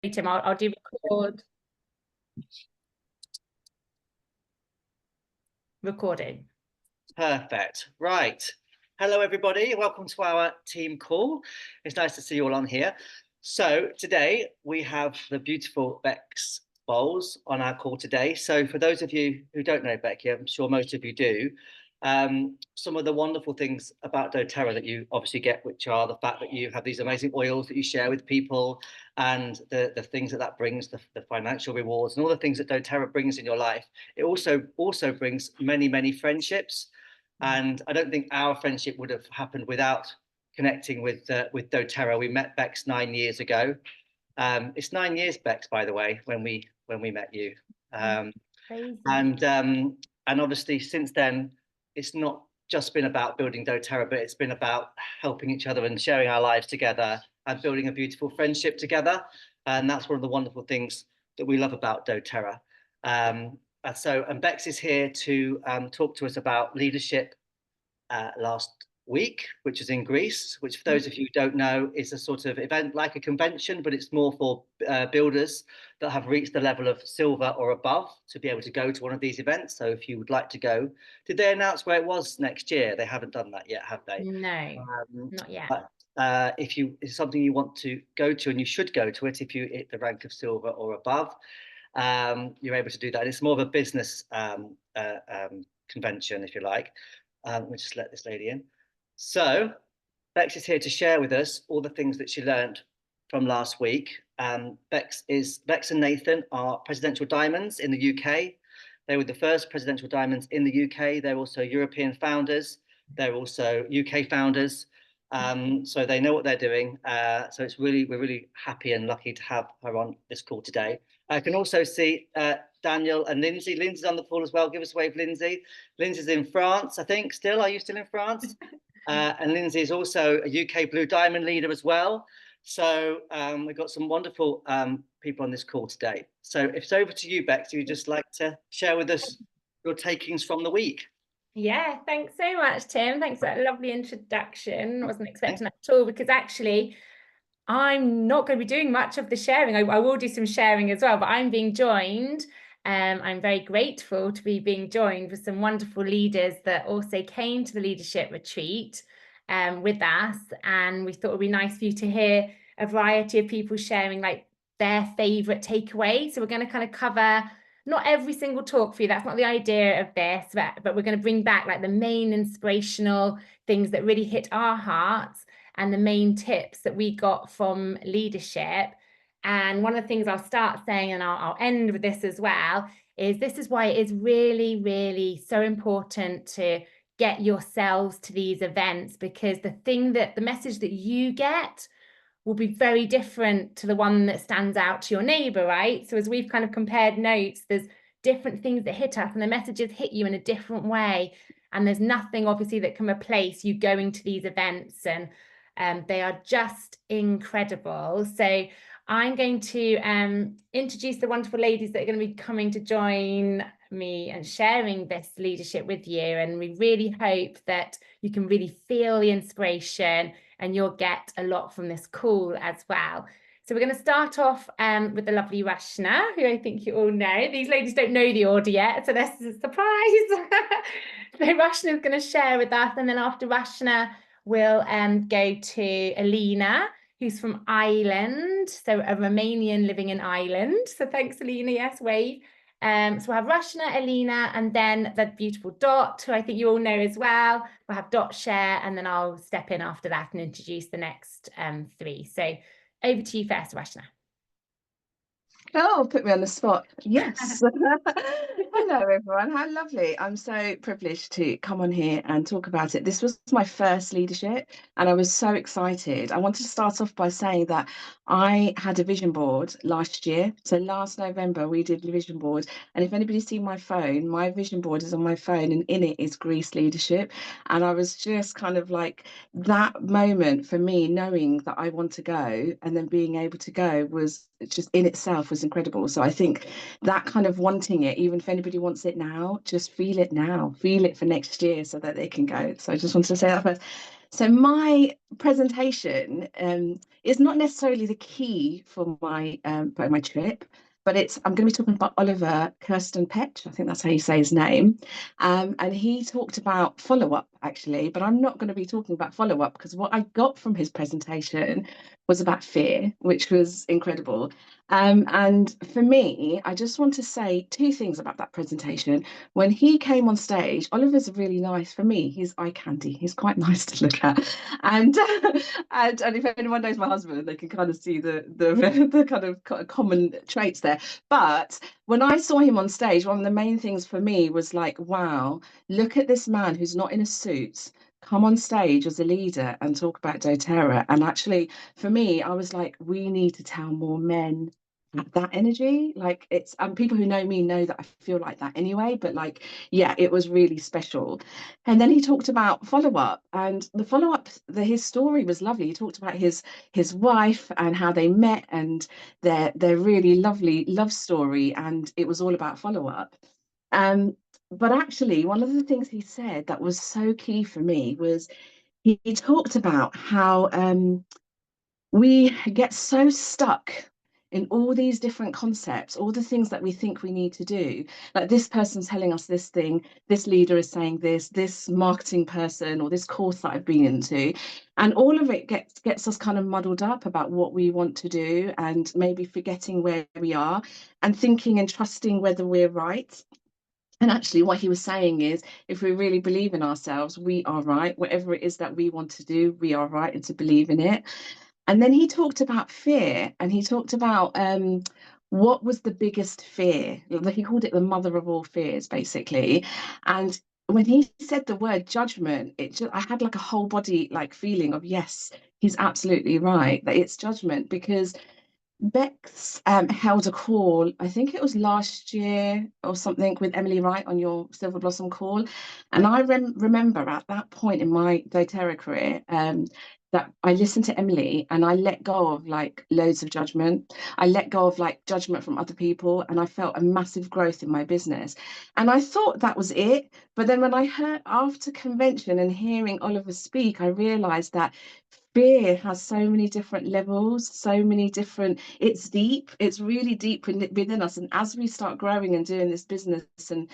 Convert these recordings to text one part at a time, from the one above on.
Tim, I'll do recording. Perfect. Right. Hello, everybody. Welcome to our team call. It's nice to see you all on here. So today we have the beautiful Bex Bowles on our call today. So for those of you who don't know Becky, I'm sure most of you do, some of the wonderful things about doTERRA that you obviously get, which are the fact that you have these amazing oils that you share with people and the things that brings, the financial rewards and all the things that doTERRA brings in your life. It also brings many friendships. And I don't think our friendship would have happened without connecting with doTERRA. We met Bex 9 years ago. It's 9 years, Bex, by the way, when we met you. Crazy. And obviously since then, it's not just been about building doTERRA, but it's been about helping each other and sharing our lives together and building a beautiful friendship together. And that's one of the wonderful things that we love about doTERRA. And Bex is here to talk to us about leadership last week, which is in Greece, which for those of you who don't know is a sort of event like a convention, but it's more for builders that have reached the level of silver or above to be able to go to one of these events. So if you would like to go, did they announce where it was next year? They haven't done that yet, have they? No, not yet. But if it's something you want to go to, and you should go to it if you hit the rank of silver or above, you're able to do that. And it's more of a business convention, if you like. Let me just let this lady in. So Bex is here to share with us all the things that she learned from last week. Bex and Nathan are presidential diamonds in the UK. They were the first presidential diamonds in the UK. They're also European founders. They're also UK founders. So they know what they're doing. So we're really happy and lucky to have her on this call today. I can also see Daniel and Lindsay. Lindsay's on the call as well. Give us a wave, Lindsay. Lindsay's in France, I think, still. Are you still in France? And Lindsay is also a UK Blue Diamond leader as well. So we've got some wonderful people on this call today. So if it's over to you, Bex, you'd just like to share with us your takings from the week. Yeah, thanks so much, Tim. Thanks for that lovely introduction. I wasn't expecting that at all, because actually I'm not going to be doing much of the sharing. I will do some sharing as well, but I'm being joined. I'm very grateful to be being joined with some wonderful leaders that also came to the leadership retreat with us. And we thought it would be nice for you to hear a variety of people sharing like their favorite takeaway. So we're going to kind of cover not every single talk for you. That's not the idea of this, but we're going to bring back like the main inspirational things that really hit our hearts and the main tips that we got from leadership. And one of the things I'll start saying, and I'll end with this as well, is this is why it is really so important to get yourselves to these events, because the message that you get will be very different to the one that stands out to your neighbor, right? So as we've kind of compared notes, there's different things that hit us and the messages hit you in a different way. And there's nothing obviously that can replace you going to these events, and they are just incredible. So I'm going to introduce the wonderful ladies that are going to be coming to join me and sharing this leadership with you. And we really hope that you can really feel the inspiration and you'll get a lot from this call as well. So we're going to start off with the lovely Rashna, who I think you all know. These ladies don't know the order yet, so this is a surprise. So Rashna is going to share with us, and then after Rashna, we'll go to Alina, who's from Ireland, so a Romanian living in Ireland. So thanks, Alina. Yes, wave. So we'll have Rashna, Alina, and then the beautiful Dot, who I think you all know as well. We'll have Dot share, and then I'll step in after that and introduce the next three. So over to you first, Rashna. Oh, put me on the spot. Yes. Hello, everyone. How lovely. I'm so privileged to come on here and talk about it. This was my first leadership, and I was so excited. I wanted to start off by saying that I had a vision board last year. So last November, we did the vision board. And if anybody's seen my phone, my vision board is on my phone, and in it is Greece leadership. And I was just kind of like, that moment for me, knowing that I want to go and then being able to go was just in itself was incredible. So I think that kind of wanting it, even if anybody wants it now, just feel it now, feel it for next year so that they can go. So I just wanted to say that first. So my presentation is not necessarily the key for my trip, but I'm going to be talking about Oliver Kirsten Petch. I think that's how you say his name. And he talked about follow-up actually, but I'm not going to be talking about follow-up because what I got from his presentation was about fear, which was incredible. And for me, I just want to say two things about that presentation. When he came on stage, Oliver's really nice. For me, he's eye candy. He's quite nice to look at. And and if anyone knows my husband, they can kind of see the kind of common traits there. But when I saw him on stage, one of the main things for me was like, wow, look at this man who's not in a suit come on stage as a leader and talk about doTERRA. And actually, for me, I was like, we need to tell more men that energy. Like it's people who know me know that I feel like that anyway, but like, yeah, it was really special. And then he talked about follow-up, and the follow-up, his story was lovely. He talked about his wife and how they met and their really lovely love story, and it was all about follow-up. But actually, one of the things he said that was so key for me was he talked about how we get so stuck in all these different concepts, all the things that we think we need to do. Like this person's telling us this thing, this leader is saying this marketing person or this course that I've been into. And all of it gets us kind of muddled up about what we want to do and maybe forgetting where we are and thinking and trusting whether we're right. And actually, what he was saying is, if we really believe in ourselves, we are right. Whatever it is that we want to do, we are right, and to believe in it. And then he talked about fear, and he talked about what was the biggest fear. He called it the mother of all fears, basically. And when he said the word judgment, I had like a whole body like feeling of yes, he's absolutely right, that it's judgment. Because Bex held a call, I think it was last year or something, with Emily Wright on your Silver Blossom call. And I remember at that point in my doTERRA career that I listened to Emily and I let go of like loads of judgment. I let go of like judgment from other people, and I felt a massive growth in my business. And I thought that was it. But then when I heard after convention and hearing Oliver speak, I realized that fear has so many different levels, so many different, it's deep, it's really deep within us. And as we start growing and doing this business and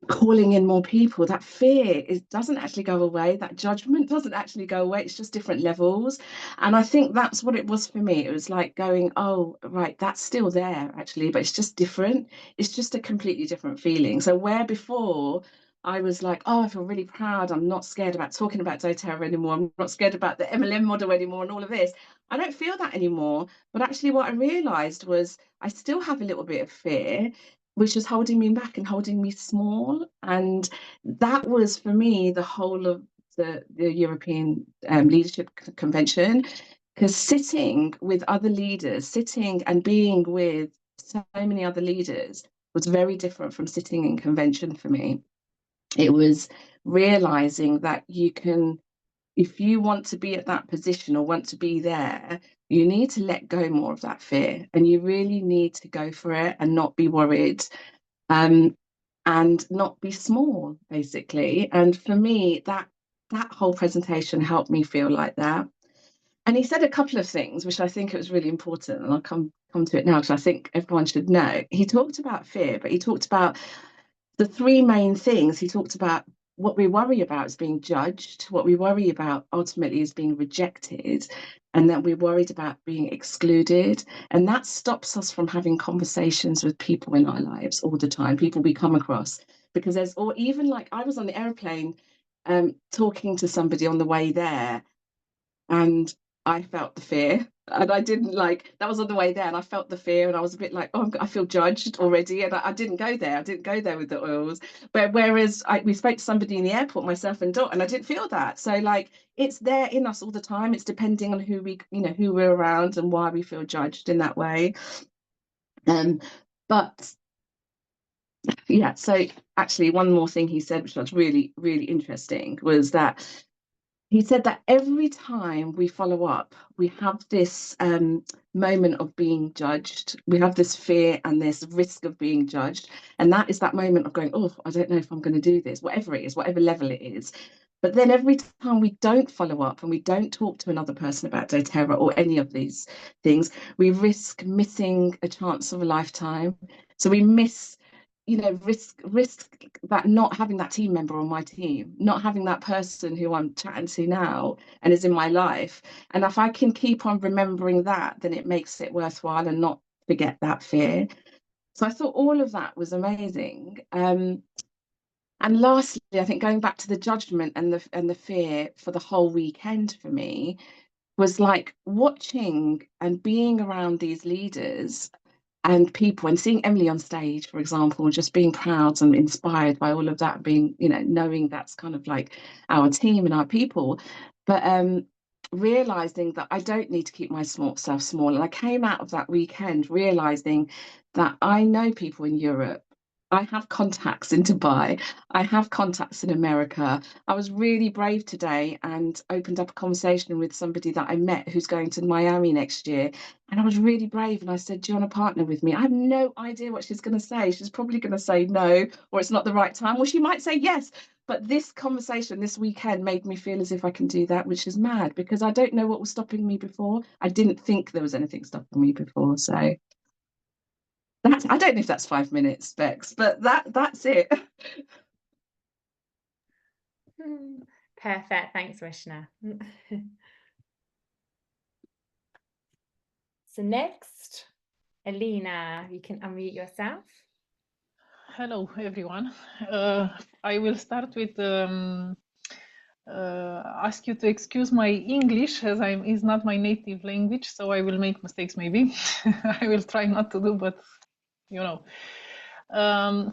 calling in more people, that fear doesn't actually go away, that judgment doesn't actually go away, it's just different levels. And I think that's what it was for me. It was like going, oh right, that's still there actually, but it's just different, it's just a completely different feeling. So where before I was like, oh, I feel really proud, I'm not scared about talking about doTERRA anymore, I'm not scared about the MLM model anymore and all of this, I don't feel that anymore. But actually what I realized was I still have a little bit of fear, which is holding me back and holding me small. And that was for me the whole of the European Leadership Convention, because sitting with other leaders, sitting and being with so many other leaders was very different from sitting in convention for me. It was realizing that you can, if you want to be at that position or want to be there, you need to let go more of that fear, and you really need to go for it and not be worried, and not be small, basically. And for me, that whole presentation helped me feel like that. And he said a couple of things which I think it was really important, and I'll come to it now because I think everyone should know. He talked about fear, but he talked about the three main things. He talked about what we worry about is being judged, what we worry about ultimately is being rejected, and that we're worried about being excluded. And that stops us from having conversations with people in our lives all the time, people we come across. Because or even like I was on the airplane talking to somebody on the way there, and I felt the fear, and I didn't like, that was on the way there, and I felt the fear, and I was a bit like, oh, I feel judged already, and I didn't go there. I didn't go there with the oils. But whereas we spoke to somebody in the airport, myself and Dot, and I didn't feel that. So like, it's there in us all the time. It's depending on who who we're around and why we feel judged in that way. But yeah, so actually one more thing he said, which was really, really interesting, was that he said that every time we follow up, we have this moment of being judged. We have this fear and this risk of being judged. And that is that moment of going, oh, I don't know if I'm going to do this, whatever it is, whatever level it is. But then every time we don't follow up and we don't talk to another person about doTERRA or any of these things, we risk missing a chance of a lifetime. So we miss, risk that not having that team member on my team, not having that person who I'm chatting to now and is in my life. And if I can keep on remembering that, then it makes it worthwhile and not forget that fear. So I thought all of that was amazing. And lastly, I think going back to the judgment and the fear for the whole weekend for me was like watching and being around these leaders and people and seeing Emily on stage, for example, and just being proud and inspired by all of that, being, knowing that's kind of like our team and our people. But realizing that I don't need to keep myself small. And I came out of that weekend realizing that I know people in Europe. I have contacts in Dubai. I have contacts in America. I was really brave today and opened up a conversation with somebody that I met who's going to Miami next year. And I was really brave. And I said, do you want to partner with me? I have no idea what she's going to say. She's probably going to say no, or it's not the right time. Or she might say yes. But this conversation this weekend made me feel as if I can do that, which is mad because I don't know what was stopping me before. I didn't think there was anything stopping me before. So I don't know if that's 5 minutes, Bex, but that's it. Perfect. Thanks, Rishna. So next, Alina, you can unmute yourself. Hello, everyone. I will start with ask you to excuse my English as is not my native language, so I will make mistakes maybe. I will try not to do, but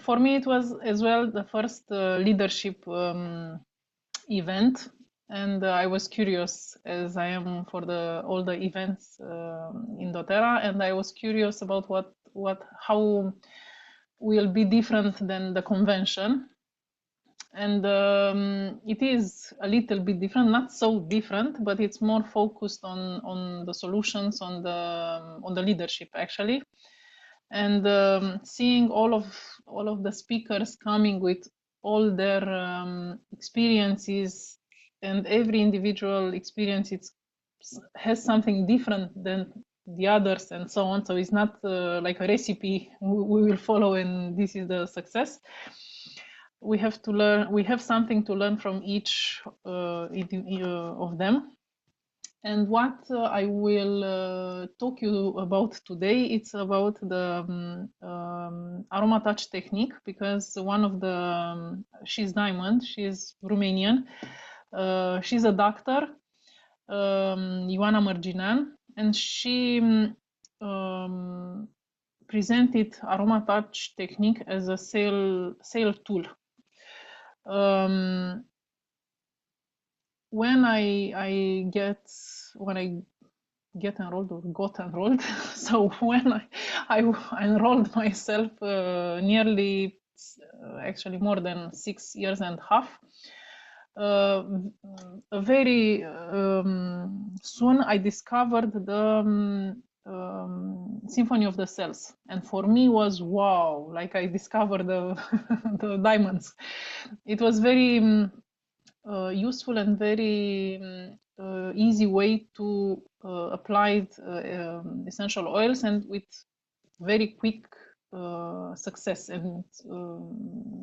for me it was as well the first leadership event, and I was curious as I am for all the events in doTERRA, and I was curious about how will be different than the convention. And it is a little bit different, not so different, but it's more focused on the solutions, on the leadership actually. And seeing all of the speakers coming with all their experiences, and every individual experience has something different than the others and so on. So it's not like a recipe we will follow and this is the success. We have to learn. We have something to learn from each of them. And what I will talk you about today, it's about the aroma touch technique, because one of the she's Diamond, she's Romanian, she's a doctor, Ioana Mărginean, and she presented aroma touch technique as a sale tool. When I get enrolled or got enrolled, so when I enrolled myself nearly actually more than 6 years and a half, very soon I discovered the Symphony of the Cells, and for me was wow, like I discovered the diamonds. It was very useful and very easy way to apply essential oils, and with very quick success and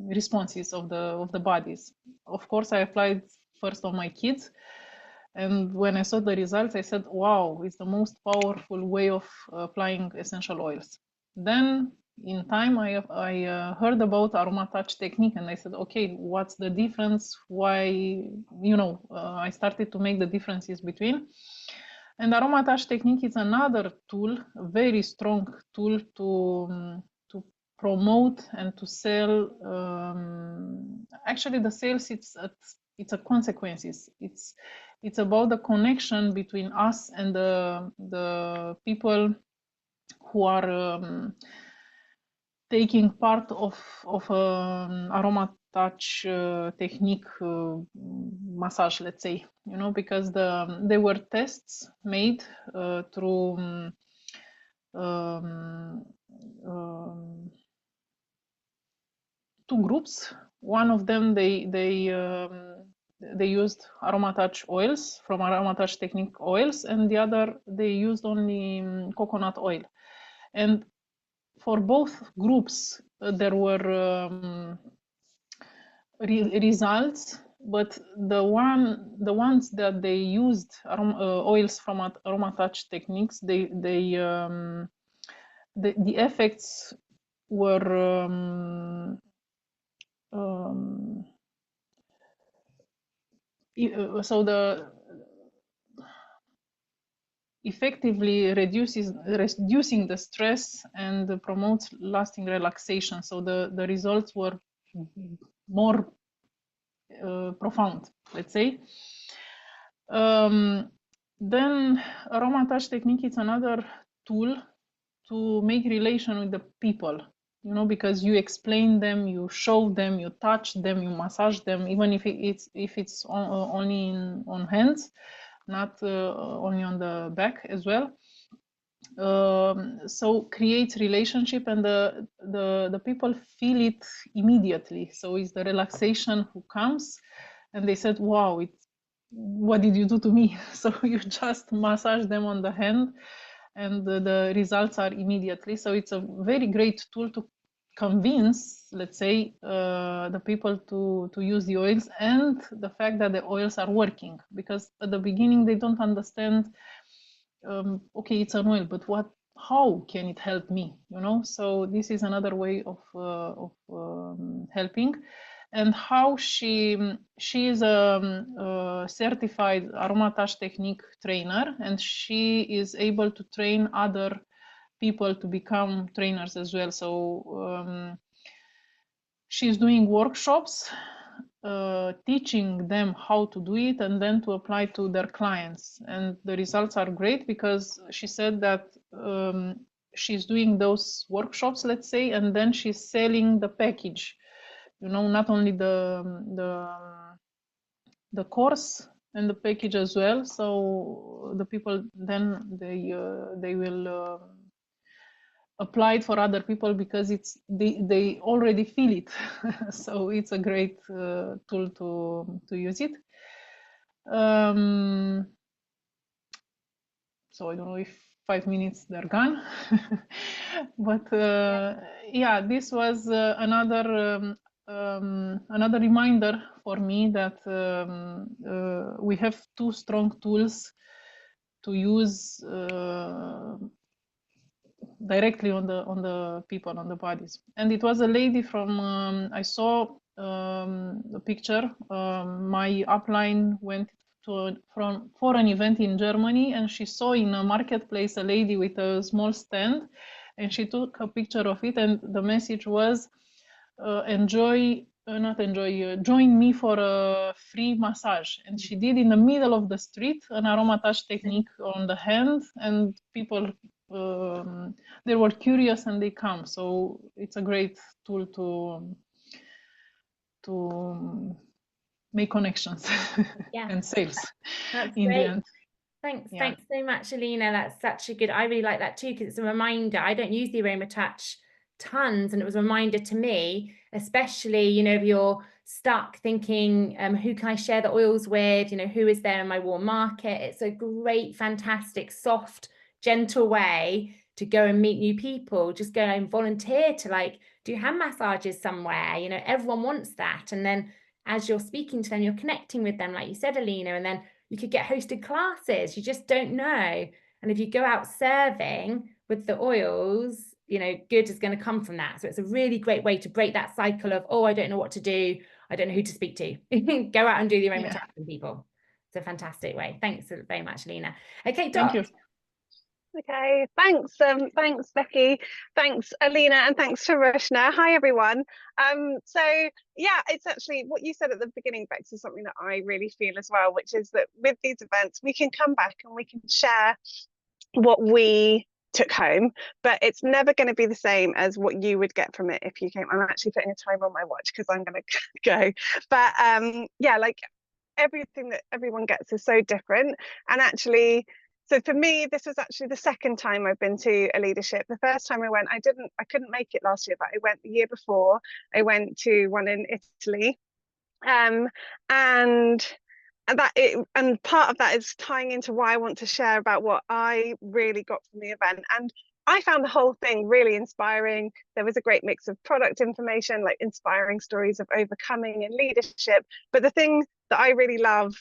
responses of the bodies. Of course, I applied first on my kids, and when I saw the results, I said, wow, it's the most powerful way of applying essential oils. Then in time, I heard about aroma touch technique, and I said, okay, what's the difference? Why, I started to make the differences between. And aroma touch technique is another tool, a very strong tool to promote and to sell. Actually, the sales, it's a consequences. It's about the connection between us and the people who are taking part of aroma touch technique massage, let's say, because there were tests made through two groups. One of them, they they used Aromatouch oils from Aromatouch Technique oils, and the other they used only coconut oil. And for both groups, there were results, but the ones that they used oils from Aromatouch Techniques, the effects were so the effectively reducing the stress and promotes lasting relaxation. So the results were more profound, let's say. Then Aromatouch Technique is another tool to make relation with the people, you know, because you explain them, you show them, you touch them, you massage them, even if it's only on hands, not only on the back as well. So creates relationship, and the people feel it immediately. So it's the relaxation who comes, and they said, wow, what did you do to me? So you just massage them on the hand, and the results are immediately. So it's a very great tool to convince, let's say, the people to use the oils, and the fact that the oils are working, because at the beginning they don't understand. Okay, it's an oil, but how can it help me, you know? So this is another way of helping. And how she is a certified Aromatouch Technique trainer, and she is able to train other people to become trainers as well. So she's doing workshops, teaching them how to do it, and then to apply to their clients. And the results are great, because she said that she's doing those workshops, let's say, and then she's selling the package, you know, not only the course and the package as well. So the people then they will apply it for other people, because they already feel it. So it's a great tool to use it. So I don't know if 5 minutes they're gone. But yeah, this was another reminder for me that we have two strong tools to use directly on the people, on the bodies. And it was a lady from I saw the picture. My upline went for an event in Germany, and she saw in a marketplace a lady with a small stand, and she took a picture of it, and the message was join me for a free massage. And she did in the middle of the street an Aromatouch Technique on the hand, and people they were curious and they come. So it's a great tool to make connections and sales. That's in great. The end. Thanks so much, Alina. That's such a good, I really like that too, because it's a reminder. I don't use the Aromatouch tons, and it was a reminder to me, especially, you know, if you're stuck thinking, who can I share the oils with, you know, who is there in my warm market? It's a great, fantastic, soft, gentle way to go and meet new people. Just go and volunteer to like do hand massages somewhere. You know, everyone wants that. And then as you're speaking to them, you're connecting with them, like you said, Alina, and then you could get hosted classes. You just don't know. And if you go out serving with the oils, you know, good is going to come from that. So it's a really great way to break that cycle of, oh, I don't know what to do, I don't know who to speak to. Go out and do the Aromatouch with people. It's a fantastic way. Thanks very much, Lena. Okay, Thank you. Okay, thanks, thanks Becky, thanks Alina, and thanks to Roshna. Hi everyone. So yeah, it's actually what you said at the beginning, Bex, is something that I really feel as well, which is that with these events we can come back and we can share what we took home, but it's never going to be the same as what you would get from it if you came. I'm actually putting a timer on my watch because I'm going to go, but yeah, like everything that everyone gets is so different. And actually, so for me, this was actually the second time I've been to a leadership. The first time I went, I couldn't make it last year, but I went the year before. I went to one in Italy, And part of that is tying into why I want to share about what I really got from the event. And I found the whole thing really inspiring. There was a great mix of product information, like inspiring stories of overcoming and leadership. But the thing that I really love,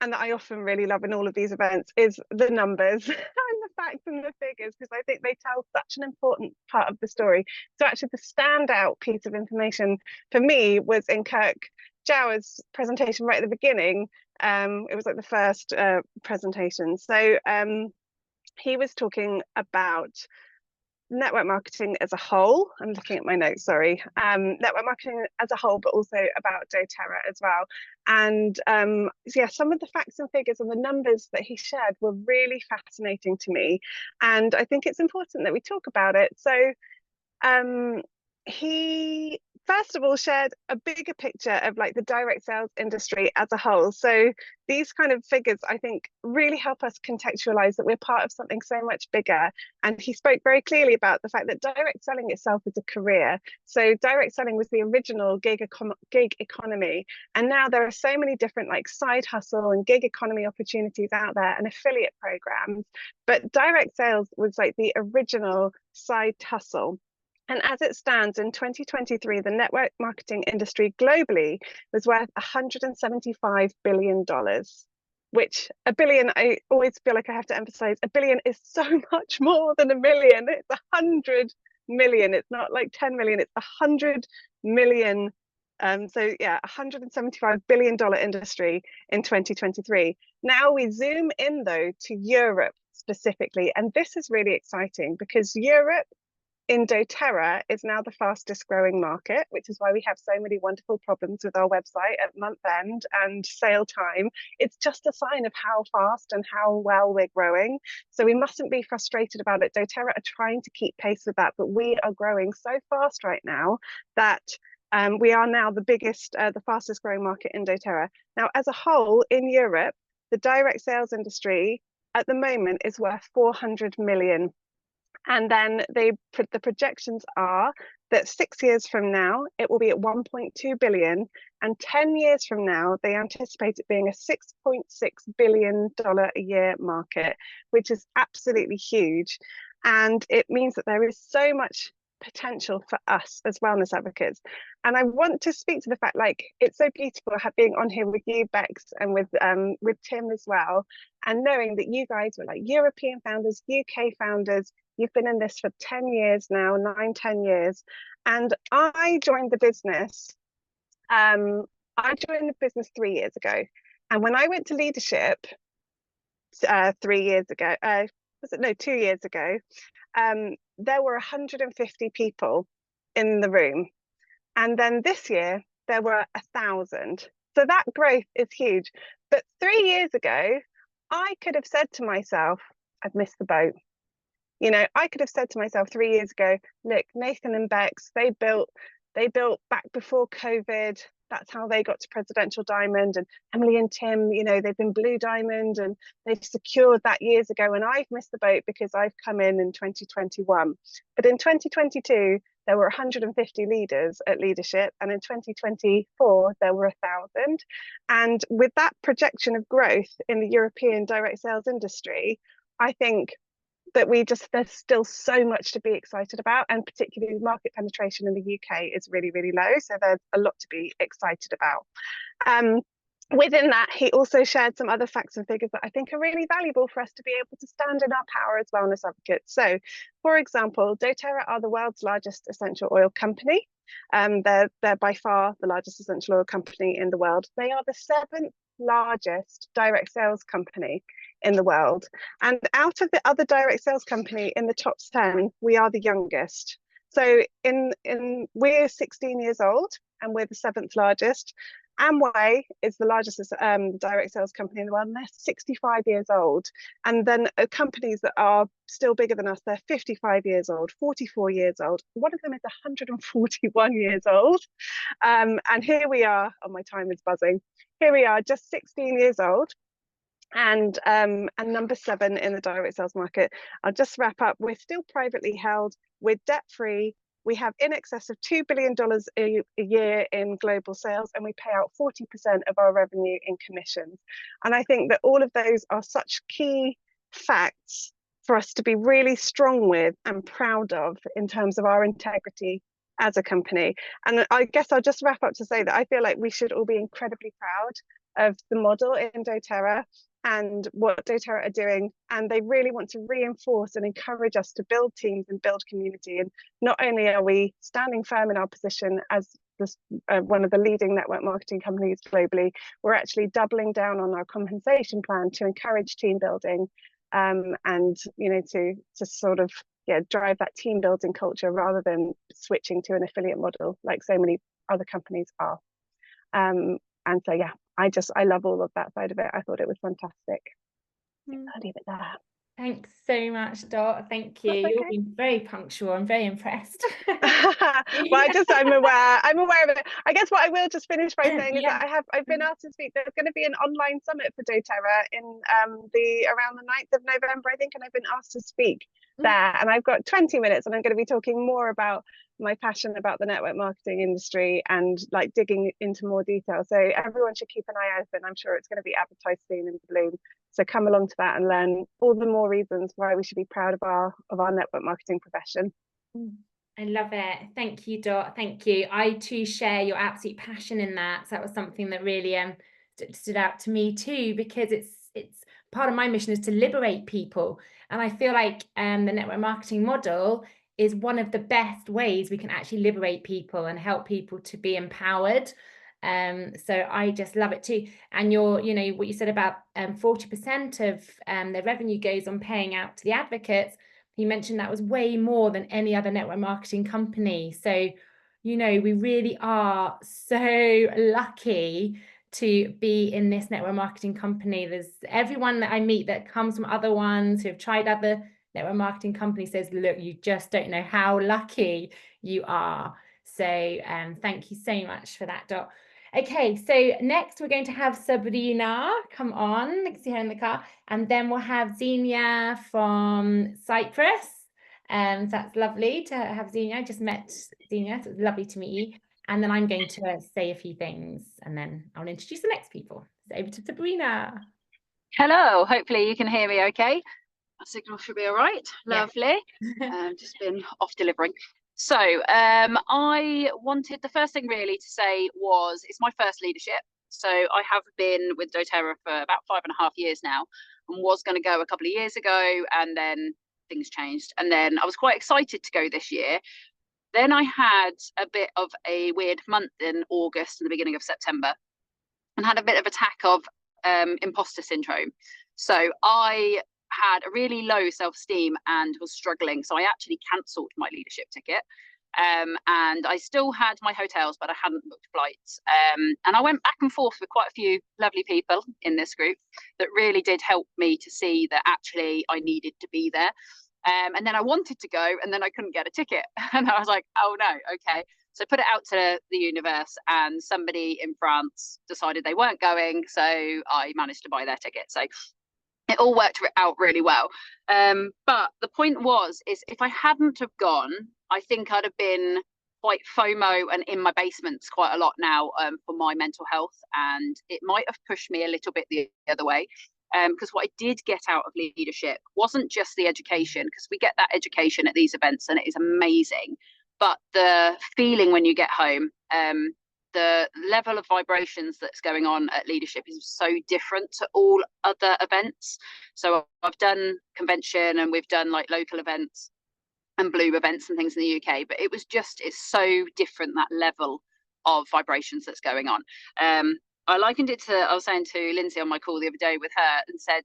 and that I often really love in all of these events, is the numbers and the facts and the figures, because I think they tell such an important part of the story. So actually the standout piece of information for me was in Kirk Jauer's presentation right at the beginning. It was like the first presentation. So he was talking about network marketing as a whole. I'm looking at my notes, sorry. Network marketing as a whole, but also about doTERRA as well. And yeah, some of the facts and figures and the numbers that he shared were really fascinating to me. And I think it's important that we talk about it. So he first of all shared a bigger picture of like the direct sales industry as a whole. So these kind of figures, I think, really help us contextualize that we're part of something so much bigger. And he spoke very clearly about the fact that direct selling itself is a career. So direct selling was the original gig economy. And now there are so many different like side hustle and gig economy opportunities out there and affiliate programs. But direct sales was like the original side hustle. And as it stands in 2023, the network marketing industry globally was worth $175 billion, which a billion, I always feel like I have to emphasize, a billion is so much more than a million. It's 100 million. It's not like 10 million, it's 100 million. So yeah, $175 billion industry in 2023. Now we zoom in though to Europe specifically, and this is really exciting because Europe in doTERRA is now the fastest growing market, which is why we have so many wonderful problems with our website at month end and sale time. It's just a sign of how fast and how well we're growing. So we mustn't be frustrated about it. doTERRA are trying to keep pace with that, but we are growing so fast right now that we are now the fastest growing market in doTERRA. Now, as a whole in Europe, the direct sales industry at the moment is worth 400 million. And then the projections are that 6 years from now, it will be at 1.2 billion. And 10 years from now, they anticipate it being a $6.6 billion a year market, which is absolutely huge. And it means that there is so much potential for us as wellness advocates. And I want to speak to the fact, like, it's so beautiful being on here with you, Bex, and with Tim as well, and knowing that you guys were like European founders, UK founders. You've been in this for 10 years now, 9-10 years. And I joined the business. I joined the business 3 years ago. And when I went to leadership 3 years ago, 2 years ago, there were 150 people in the room. And then this year, there were 1,000. So that growth is huge. But 3 years ago, I could have said to myself, I've missed the boat. You know, I could have said to myself 3 years ago, look, Nathan and Bex, they built back before COVID. That's how they got to Presidential Diamond. And Emily and Tim, you know, they've been Blue Diamond and they've secured that years ago. And I've missed the boat because I've come in 2021. But in 2022, there were 150 leaders at leadership. And in 2024, there were 1,000. And with that projection of growth in the European direct sales industry, I think that there's still so much to be excited about, and particularly market penetration in the UK is really, really low. So there's a lot to be excited about. Within that, he also shared some other facts and figures that I think are really valuable for us to be able to stand in our power as wellness advocates. So, for example, doTERRA are the world's largest essential oil company. They're by far the largest essential oil company in the world. They are the 7th largest direct sales company in the world, and out of the other direct sales company in the top 10, we are the youngest. So we're 16 years old and we're the 7th largest. Amway is the largest direct sales company in the world, and they're 65 years old. And then companies that are still bigger than us, they're 55 years old, 44 years old. One of them is 141 years old. And here we are, oh, my time is buzzing. Here we are, just 16 years old. And number 7 in the direct sales market. I'll just wrap up. We're still privately held. We're debt free. We have in excess of $2 billion a year in global sales, and we pay out 40% of our revenue in commissions. And I think that all of those are such key facts for us to be really strong with and proud of in terms of our integrity as a company. And I guess I'll just wrap up to say that I feel like we should all be incredibly proud of the model in doTERRA and what doTERRA are doing, and they really want to reinforce and encourage us to build teams and build community. And not only are we standing firm in our position as this, one of the leading network marketing companies globally, we're actually doubling down on our compensation plan to encourage team building, and to sort of drive that team building culture rather than switching to an affiliate model like so many other companies are. And so I love all of that side of it. I thought it was fantastic. I'll leave it there. Thanks so much, Dot. Thank you. That's You've okay. been very punctual. I'm very impressed. Well, I'm aware of it. I guess what I will just finish by saying is that I've been asked to speak. There's going to be an online summit for doTERRA in around the 9th of November, I think, and I've been asked to speak there. And I've got 20 minutes, and I'm going to be talking more about my passion about the network marketing industry and like digging into more detail. So everyone should keep an eye open. I'm sure it's going to be advertised soon in Bloom. So come along to that and learn all the more reasons why we should be proud of our network marketing profession. I love it. Thank you, Dot. Thank you. I too share your absolute passion in that. So that was something that really stood out to me too, because it's part of my mission is to liberate people. And I feel like the network marketing model is one of the best ways we can actually liberate people and help people to be empowered. So I just love it too. And what you said about 40% of their revenue goes on paying out to the advocates. You mentioned that was way more than any other network marketing company. So, we really are so lucky to be in this network marketing company. There's everyone that I meet that comes from other ones who have tried other network marketing companies says, look, you just don't know how lucky you are. So thank you so much for that, Dot. Okay, so next we're going to have Sabrina come on, next to her in the car, and then we'll have Xenia from Cyprus. So that's lovely to have Xenia. I just met Xenia, so it's lovely to meet you. And then I'm going to say a few things, and then I'll introduce the next people. So over to Sabrina. Hello, hopefully you can hear me okay. My signal should be all right. Lovely. Just been off delivering. So I wanted, the first thing really to say was it's my first leadership. So I have been with doTERRA for about 5.5 years now, and was going to go a couple of years ago, and then things changed. And then I was quite excited to go this year. Then I had a bit of a weird month in August and the beginning of September, and had a bit of attack of imposter syndrome. So I had a really low self-esteem and was struggling. So I actually cancelled my leadership ticket. And I still had my hotels, but I hadn't booked flights. And I went back and forth with quite a few lovely people in this group that really did help me to see that actually I needed to be there. And then I wanted to go, and then I couldn't get a ticket. And I was like, oh no, okay. So I put it out to the universe, and somebody in France decided they weren't going. So I managed to buy their ticket. So it all worked out really well. But the point is if I hadn't have gone, I think I'd have been quite FOMO and in my basements quite a lot now for my mental health. And it might have pushed me a little bit the other way. Because what I did get out of leadership wasn't just the education, because we get that education at these events and it is amazing. But the feeling when you get home, the level of vibrations that's going on at leadership is so different to all other events. So I've done convention, and we've done like local events and Bloom events and things in the UK, but it's so different, that level of vibrations that's going on. I likened it to, I was saying to Lindsay on my call the other day with her, and said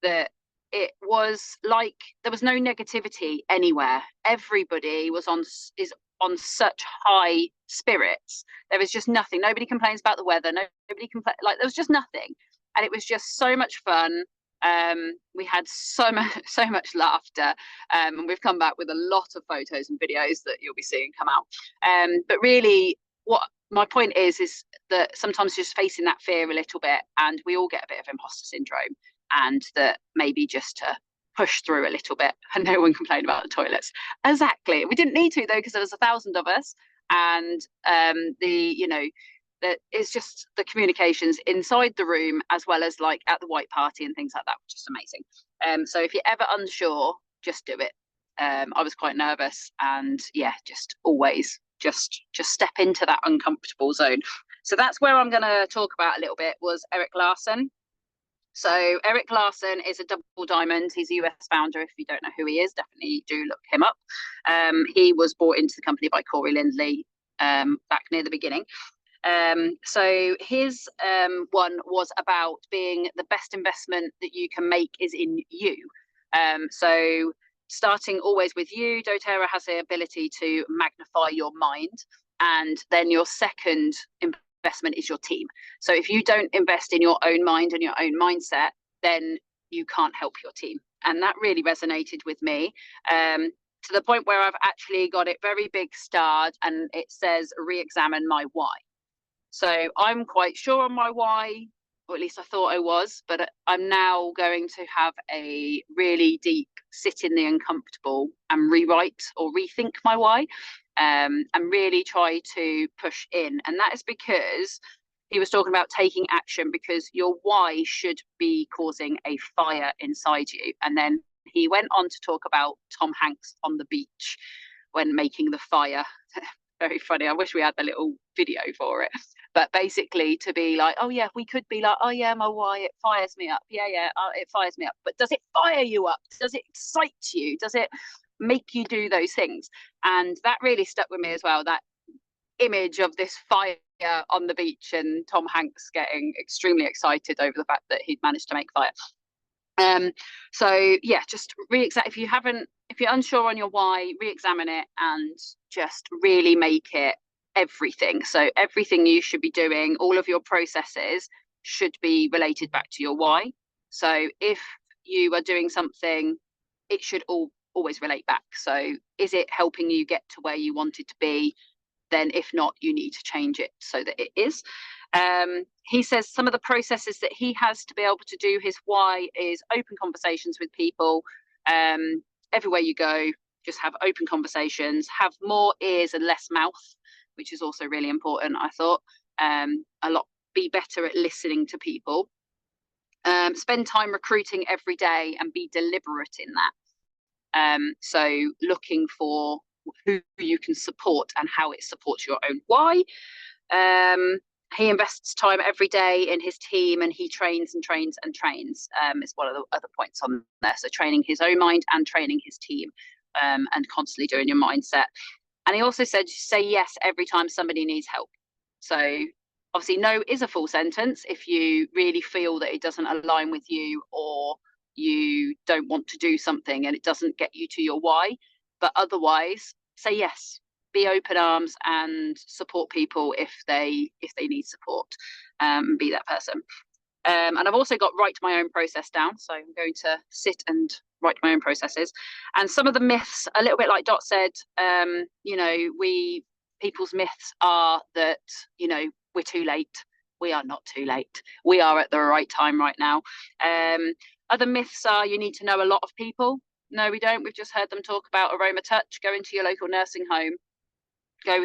that it was like there was no negativity anywhere. Everybody is on such high spirits. There was just nothing. Nobody complains about the weather. Nobody complains. Like, there was just nothing, and it was just so much fun. We had so much laughter, and we've come back with a lot of photos and videos that you'll be seeing come out. But really, what my point is that sometimes just facing that fear a little bit, and we all get a bit of imposter syndrome, and that maybe just to push through a little bit, and no one complained about the toilets. Exactly. We didn't need to, though, because there was 1,000 of us, and that it's just the communications inside the room as well as like at the white party and things like that, which is amazing. So if you're ever unsure, just do it. I was quite nervous, and yeah, just always just step into that uncomfortable zone. So that's where I'm going to talk about a little bit, was Erik Larson. So Erik Larson is a double diamond. He's a US founder. If you don't know who he is, definitely do look him up. He was brought into the company by Corey Lindley back near the beginning. So his one was about being the best investment that you can make is in you. So starting always with you, doTERRA has the ability to magnify your mind, and then your second investment is your team. So if you don't invest in your own mind and your own mindset, then you can't help your team. And that really resonated with me, to the point where I've actually got it very big starred, and it says re-examine my why. So I'm quite sure on my why, or at least I thought I was, but I'm now going to have a really deep sit in the uncomfortable and rewrite or rethink my why, and really try to push in. And that is because he was talking about taking action, because your why should be causing a fire inside you. And then he went on to talk about Tom Hanks on the beach when making the fire. Very funny. I wish we had the little video for it. But basically to be like, oh yeah, we could be like, oh yeah, my why, it fires me up. Yeah, it fires me up. But does it fire you up? Does it excite you? Does it make you do those things? And that really stuck with me as well, that image of this fire on the beach and Tom Hanks getting extremely excited over the fact that he'd managed to make fire. So yeah, just if you're unsure on your why, re-examine it and just really make it everything. So everything you should be doing, all of your processes should be related back to your why. So if you are doing something, it should always relate back. So is it helping you get to where you wanted to be? Then if not, you need to change it so that it is. He says some of the processes that he has to be able to do his why is open conversations with people. Everywhere you go, just have open conversations, have more ears and less mouth, which is also really important, I thought. Be better at listening to people. Spend time recruiting every day and be deliberate in that. So looking for who you can support and how it supports your own why. He invests time every day in his team, and he trains and trains and trains, is one of the other points on there. So training his own mind and training his team, and constantly doing your mindset. And he also said, say yes every time somebody needs help. So obviously no is a full sentence if you really feel that it doesn't align with you, or you don't want to do something and it doesn't get you to your why. But otherwise, say yes. Be open arms and support people if they need support, and be that person. And I've also got write my own process down. So I'm going to sit and write my own processes. And some of the myths, a little bit like Dot said, people's myths are that, we're too late. We are not too late. We are at the right time right now. Other myths are you need to know a lot of people. No, we don't. We've just heard them talk about Aroma Touch. Go into your local nursing home. Go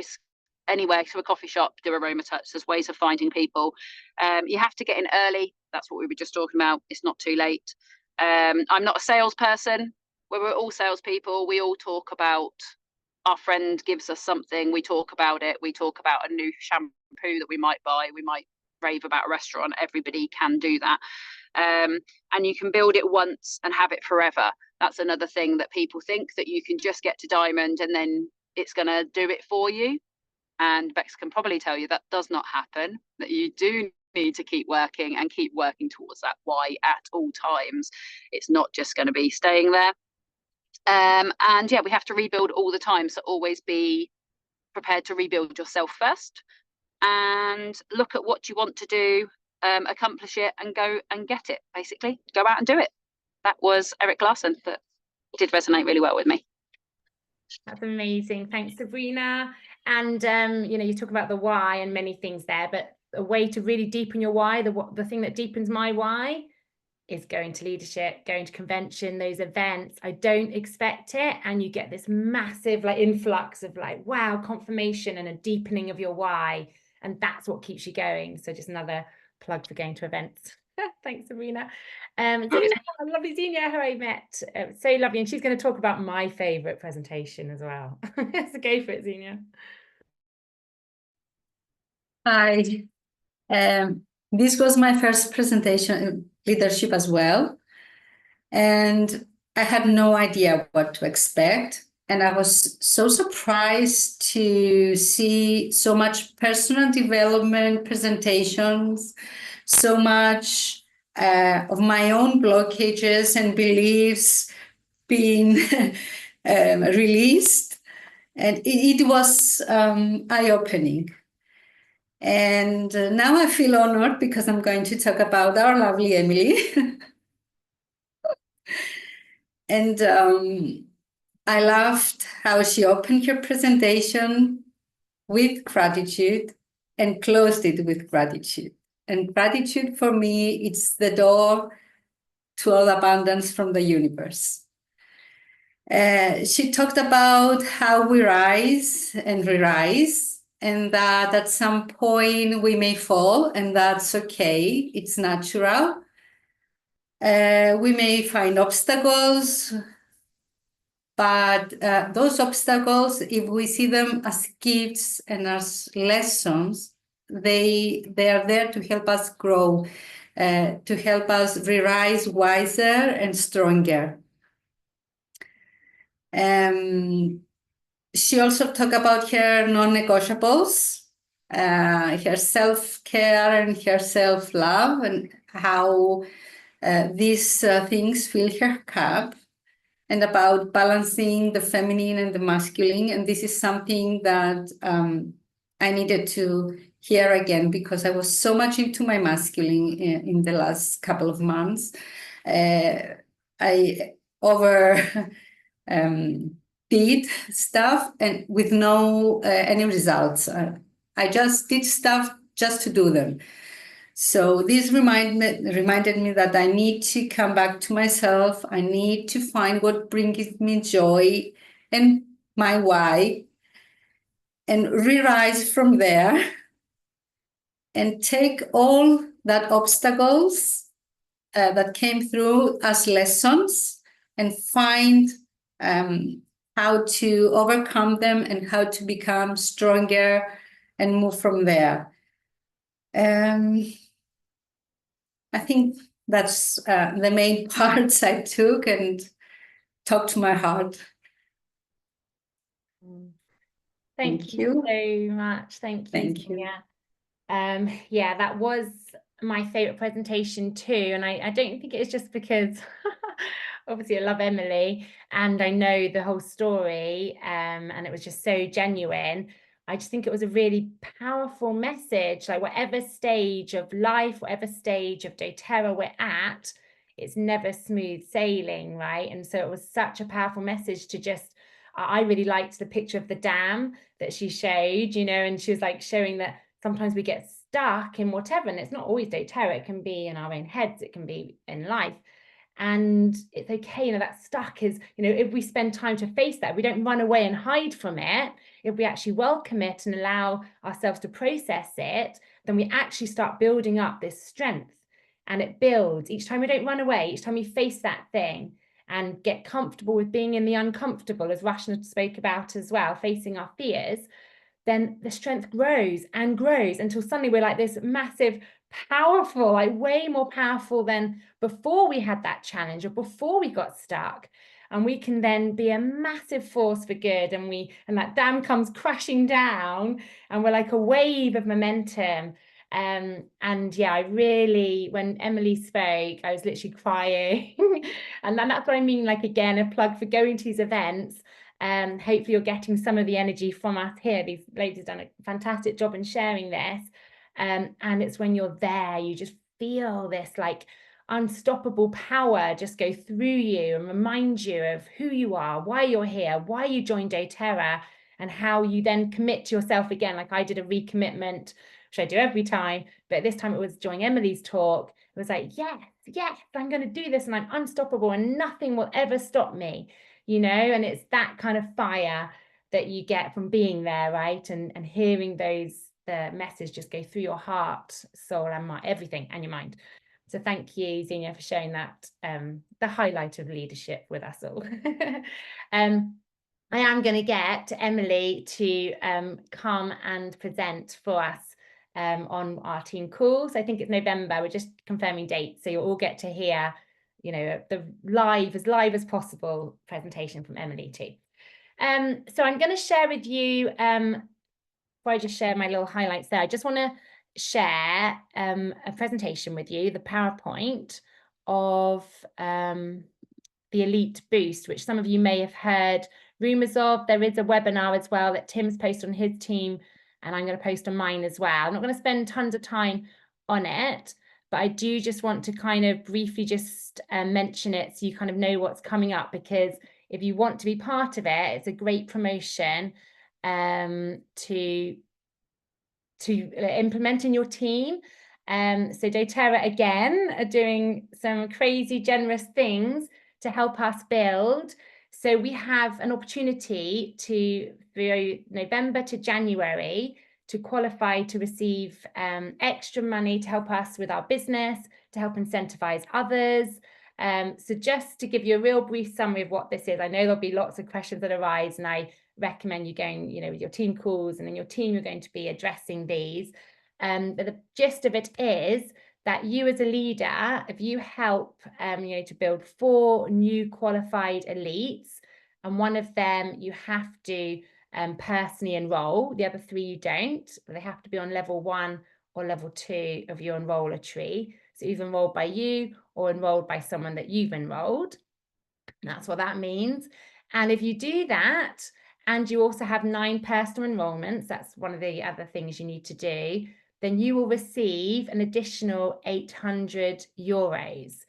anywhere to a coffee shop, do Aroma Touch. There's ways of finding people. You have to get in early. That's what we were just talking about. It's not too late. I'm not a salesperson. We're all salespeople. We all talk about our friend gives us something. We talk about it. We talk about a new shampoo that we might buy. We might rave about a restaurant. Everybody can do that. And you can build it once and have it forever. That's another thing that people think, that you can just get to diamond and then it's going to do it for you. And Bex can probably tell you that does not happen, that you do need to keep working and keep working towards that why at all times. It's not just going to be staying there. And yeah, we have to rebuild all the time. So always be prepared to rebuild yourself first, and look at what you want to do, accomplish it, and go and get it. Basically, go out and do it. That was Erik Larson. That did resonate really well with me. That's amazing. Thanks, Sabrina. And you talk about the why and many things there, but a way to really deepen your why, the thing that deepens my why is going to leadership, going to convention, those events. I don't expect it, and you get this massive like influx of like, wow, confirmation and a deepening of your why, and that's what keeps you going. So just another plug for going to events. Thanks, Serena. Lovely Xenia, who I met, so lovely, and she's going to talk about my favorite presentation as well. So go for it, Xenia. Hi, this was my first presentation in leadership as well, and I had no idea what to expect, and I was so surprised to see so much personal development presentations, so much of my own blockages and beliefs being released, and it was eye-opening. And now I feel honored because I'm going to talk about our lovely Emily. And I loved how she opened her presentation with gratitude and closed it with gratitude. And gratitude for me, it's the door to all abundance from the universe. She talked about how we rise and re-rise, and that at some point we may fall, and that's okay, it's natural. We may find obstacles, but those obstacles, if we see them as gifts and as lessons, they are there to help us grow, to help us re-rise wiser and stronger. She also talked about her non-negotiables, her self-care and her self-love, and how these things fill her cup, and about balancing the feminine and the masculine. And this is something that I needed to hear again, because I was so much into my masculine in the last couple of months. I did stuff and with no any results. I just did stuff just to do them. So this reminded me that I need to come back to myself. I need to find what brings me joy and my why, and re-rise from there, and take all that obstacles that came through as lessons, and find how to overcome them and how to become stronger and move from there. I think that's the main parts I took and talked to my heart. Thank you so much. Thank you. Thank you. Yeah, that was my favorite presentation too, and I don't think it's just because obviously I love Emily and I know the whole story, and it was just so genuine. I just think it was a really powerful message. Like, whatever stage of life, whatever stage of doTERRA we're at, it's never smooth sailing, right? And so it was such a powerful message to just, I really liked the picture of the dam that she showed, you know, and she was like showing that sometimes we get stuck in whatever, and it's not always doTERRA, it can be in our own heads, it can be in life. And it's okay, you know, that stuck is, you know, if we spend time to face that, we don't run away and hide from it, if we actually welcome it and allow ourselves to process it, then we actually start building up this strength, and it builds each time we don't run away, each time we face that thing and get comfortable with being in the uncomfortable, as Rashna spoke about as well, facing our fears, then the strength grows and grows until suddenly we're like this massive, powerful, like way more powerful than before we had that challenge or before we got stuck. And we can then be a massive force for good, and that dam comes crashing down and we're like a wave of momentum. And yeah, I really, when Emily spoke, I was literally crying. And then that's what I mean, like, again, a plug for going to these events. Hopefully you're getting some of the energy from us here. These ladies have done a fantastic job in sharing this. And it's when you're there, you just feel this like unstoppable power just go through you and remind you of who you are, why you're here, why you joined doTERRA, and how you then commit to yourself again. Like I did a recommitment which I do every time, but this time it was during Emily's talk. It was like, yes, I'm going to do this and I'm unstoppable and nothing will ever stop me, you know, and it's that kind of fire that you get from being there, right? And hearing the message just go through your heart, soul and mind, everything, and your mind. So thank you, Xenia, for sharing that, the highlight of leadership with us all. I am going to get Emily to come and present for us on our team calls. I think it's November. We're just confirming dates, so you'll all get to hear, you know, the live as possible presentation from Emily too. So I'm going to share with you, before I just share my little highlights there, I just want to share a presentation with you, the PowerPoint of the Elite Boost, which some of you may have heard rumours of. There is a webinar as well that Tim's posted on his team, and I'm going to post on mine as well. I'm not going to spend tons of time on it, but I do just want to kind of briefly just mention it so you kind of know what's coming up, because if you want to be part of it, it's a great promotion to implement in your team. So doTERRA again are doing some crazy generous things to help us build. So we have an opportunity to, through November to January, to qualify to receive extra money to help us with our business, to help incentivize others. So just to give you a real brief summary of what this is, I know there'll be lots of questions that arise, and I recommend you going, you know, with your team calls, and in your team, you're going to be addressing these. But the gist of it is that you as a leader, if you help, you know, to build 4 new qualified elites, and one of them you have to personally enroll, the other 3 you don't, but they have to be on level 1 or level 2 of your enroller tree. So either enrolled by you or enrolled by someone that you've enrolled. That's what that means. And if you do that, and you also have 9 personal enrollments, that's one of the other things you need to do, then you will receive an additional €800,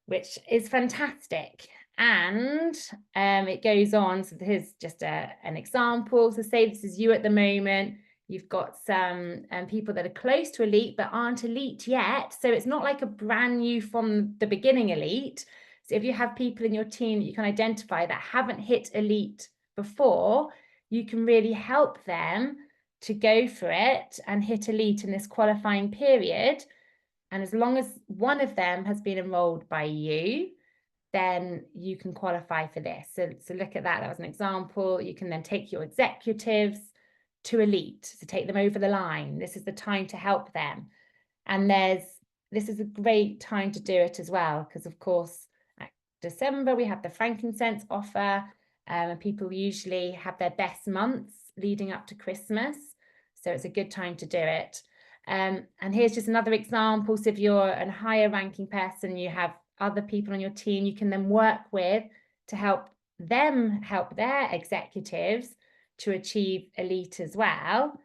which is fantastic. And it goes on. So here's just an example. So say this is you at the moment. You've got some people that are close to elite but aren't elite yet. So it's not like a brand new from the beginning elite. So if you have people in your team that you can identify that haven't hit elite before, you can really help them to go for it and hit elite in this qualifying period. And as long as one of them has been enrolled by you, then you can qualify for this. So look at that. That was an example. You can then take your executives to elite, to take them over the line. This is the time to help them. And this is a great time to do it as well, because of course, at December, we have the frankincense offer, and people usually have their best months leading up to Christmas. So it's a good time to do it. And here's just another example. So if you're a higher ranking person, you have other people on your team you can then work with to help them help their executives to achieve elite as well.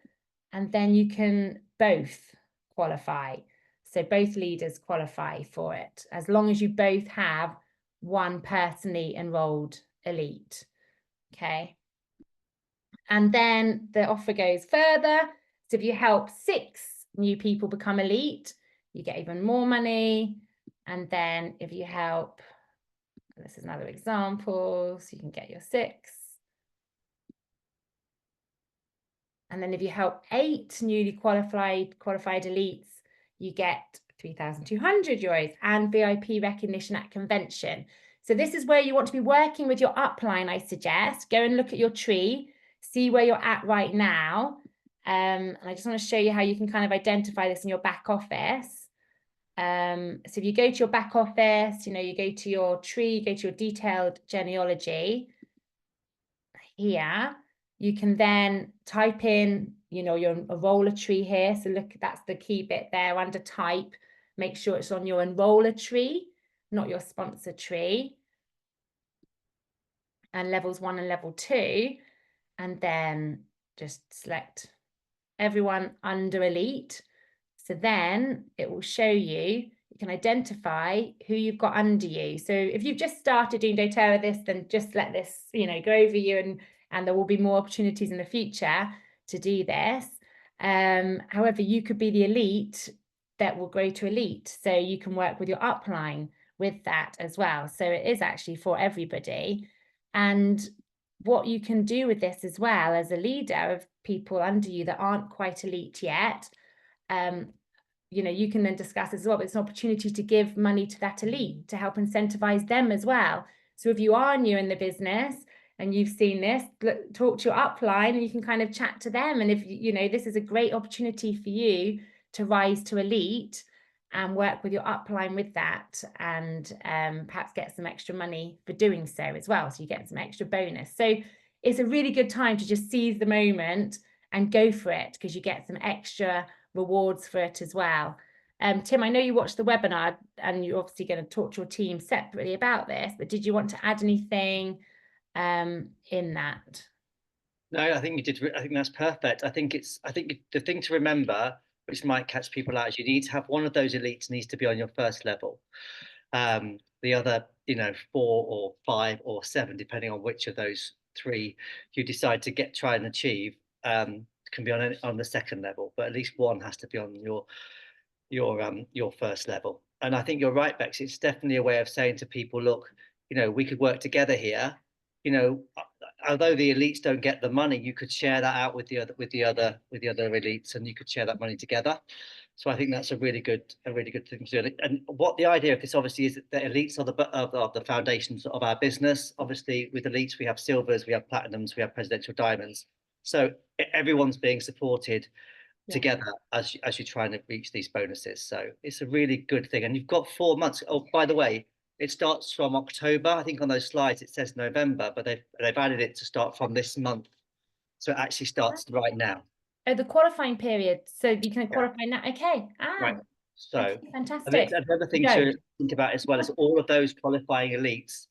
And then you can both qualify. So both leaders qualify for it, as long as you both have one personally enrolled elite. Okay. And then the offer goes further. So if you help 6 new people become elite, you get even more money. And then if you help, this is another example, so you can get your 6. And then if you help 8 newly qualified elites, you get €3,200 and VIP recognition at convention. So this is where you want to be working with your upline, I suggest. Go and look at your tree, see where you're at right now. And I just want to show you how you can kind of identify this in your back office. So if you go to your back office, you know, you go to your tree, you go to your detailed genealogy here, you can then type in, you know, your enroller tree here. So look, that's the key bit there under type. Make sure it's on your enroller tree, not your sponsor tree. And levels 1 and level 2. And then just select everyone under elite. So then it will show you, you can identify who you've got under you. So if you've just started doing doTERRA this, then just let this, you know, go over you, and there will be more opportunities in the future to do this. However, you could be the elite that will grow to elite. So you can work with your upline with that as well. So it is actually for everybody. And what you can do with this as well as a leader of people under you that aren't quite elite yet, you know, you can then discuss as well, but it's an opportunity to give money to that elite to help incentivize them as well. So if you are new in the business and you've seen this, talk to your upline and you can kind of chat to them. And if, you know, this is a great opportunity for you to rise to elite and work with your upline with that, and perhaps get some extra money for doing so as well. So you get some extra bonus. So it's a really good time to just seize the moment and go for it, because you get some extra rewards for it as well. Tim, I know you watched the webinar and you're obviously going to talk to your team separately about this, but did you want to add anything in that? No, I think you did. I think that's perfect. I think the thing to remember, which might catch people out, is you need to have one of those elites needs to be on your first level. The other, you know, 4 or 5 or 7, depending on which of those 3 you decide to try and achieve, can be on the second level, but at least one has to be on your first level. And I think you're right, Bex. It's definitely a way of saying to people, look, you know, we could work together here. You know, although the elites don't get the money, you could share that out with the other elites, and you could share that money together. So I think that's a really good thing to do. And what the idea of this obviously is that the elites are the foundations of our business. Obviously, with elites we have silvers, we have platinums, we have presidential diamonds. So everyone's being supported together as you're trying to reach these bonuses. So it's a really good thing. And you've got 4 months. Oh, by the way, it starts from October. I think on those slides it says November, but they've added it to start from this month. So it actually starts right now. Oh, the qualifying period. So you can qualify now. Okay. Right. So okay, fantastic. Another thing to think about as well is all of those qualifying elites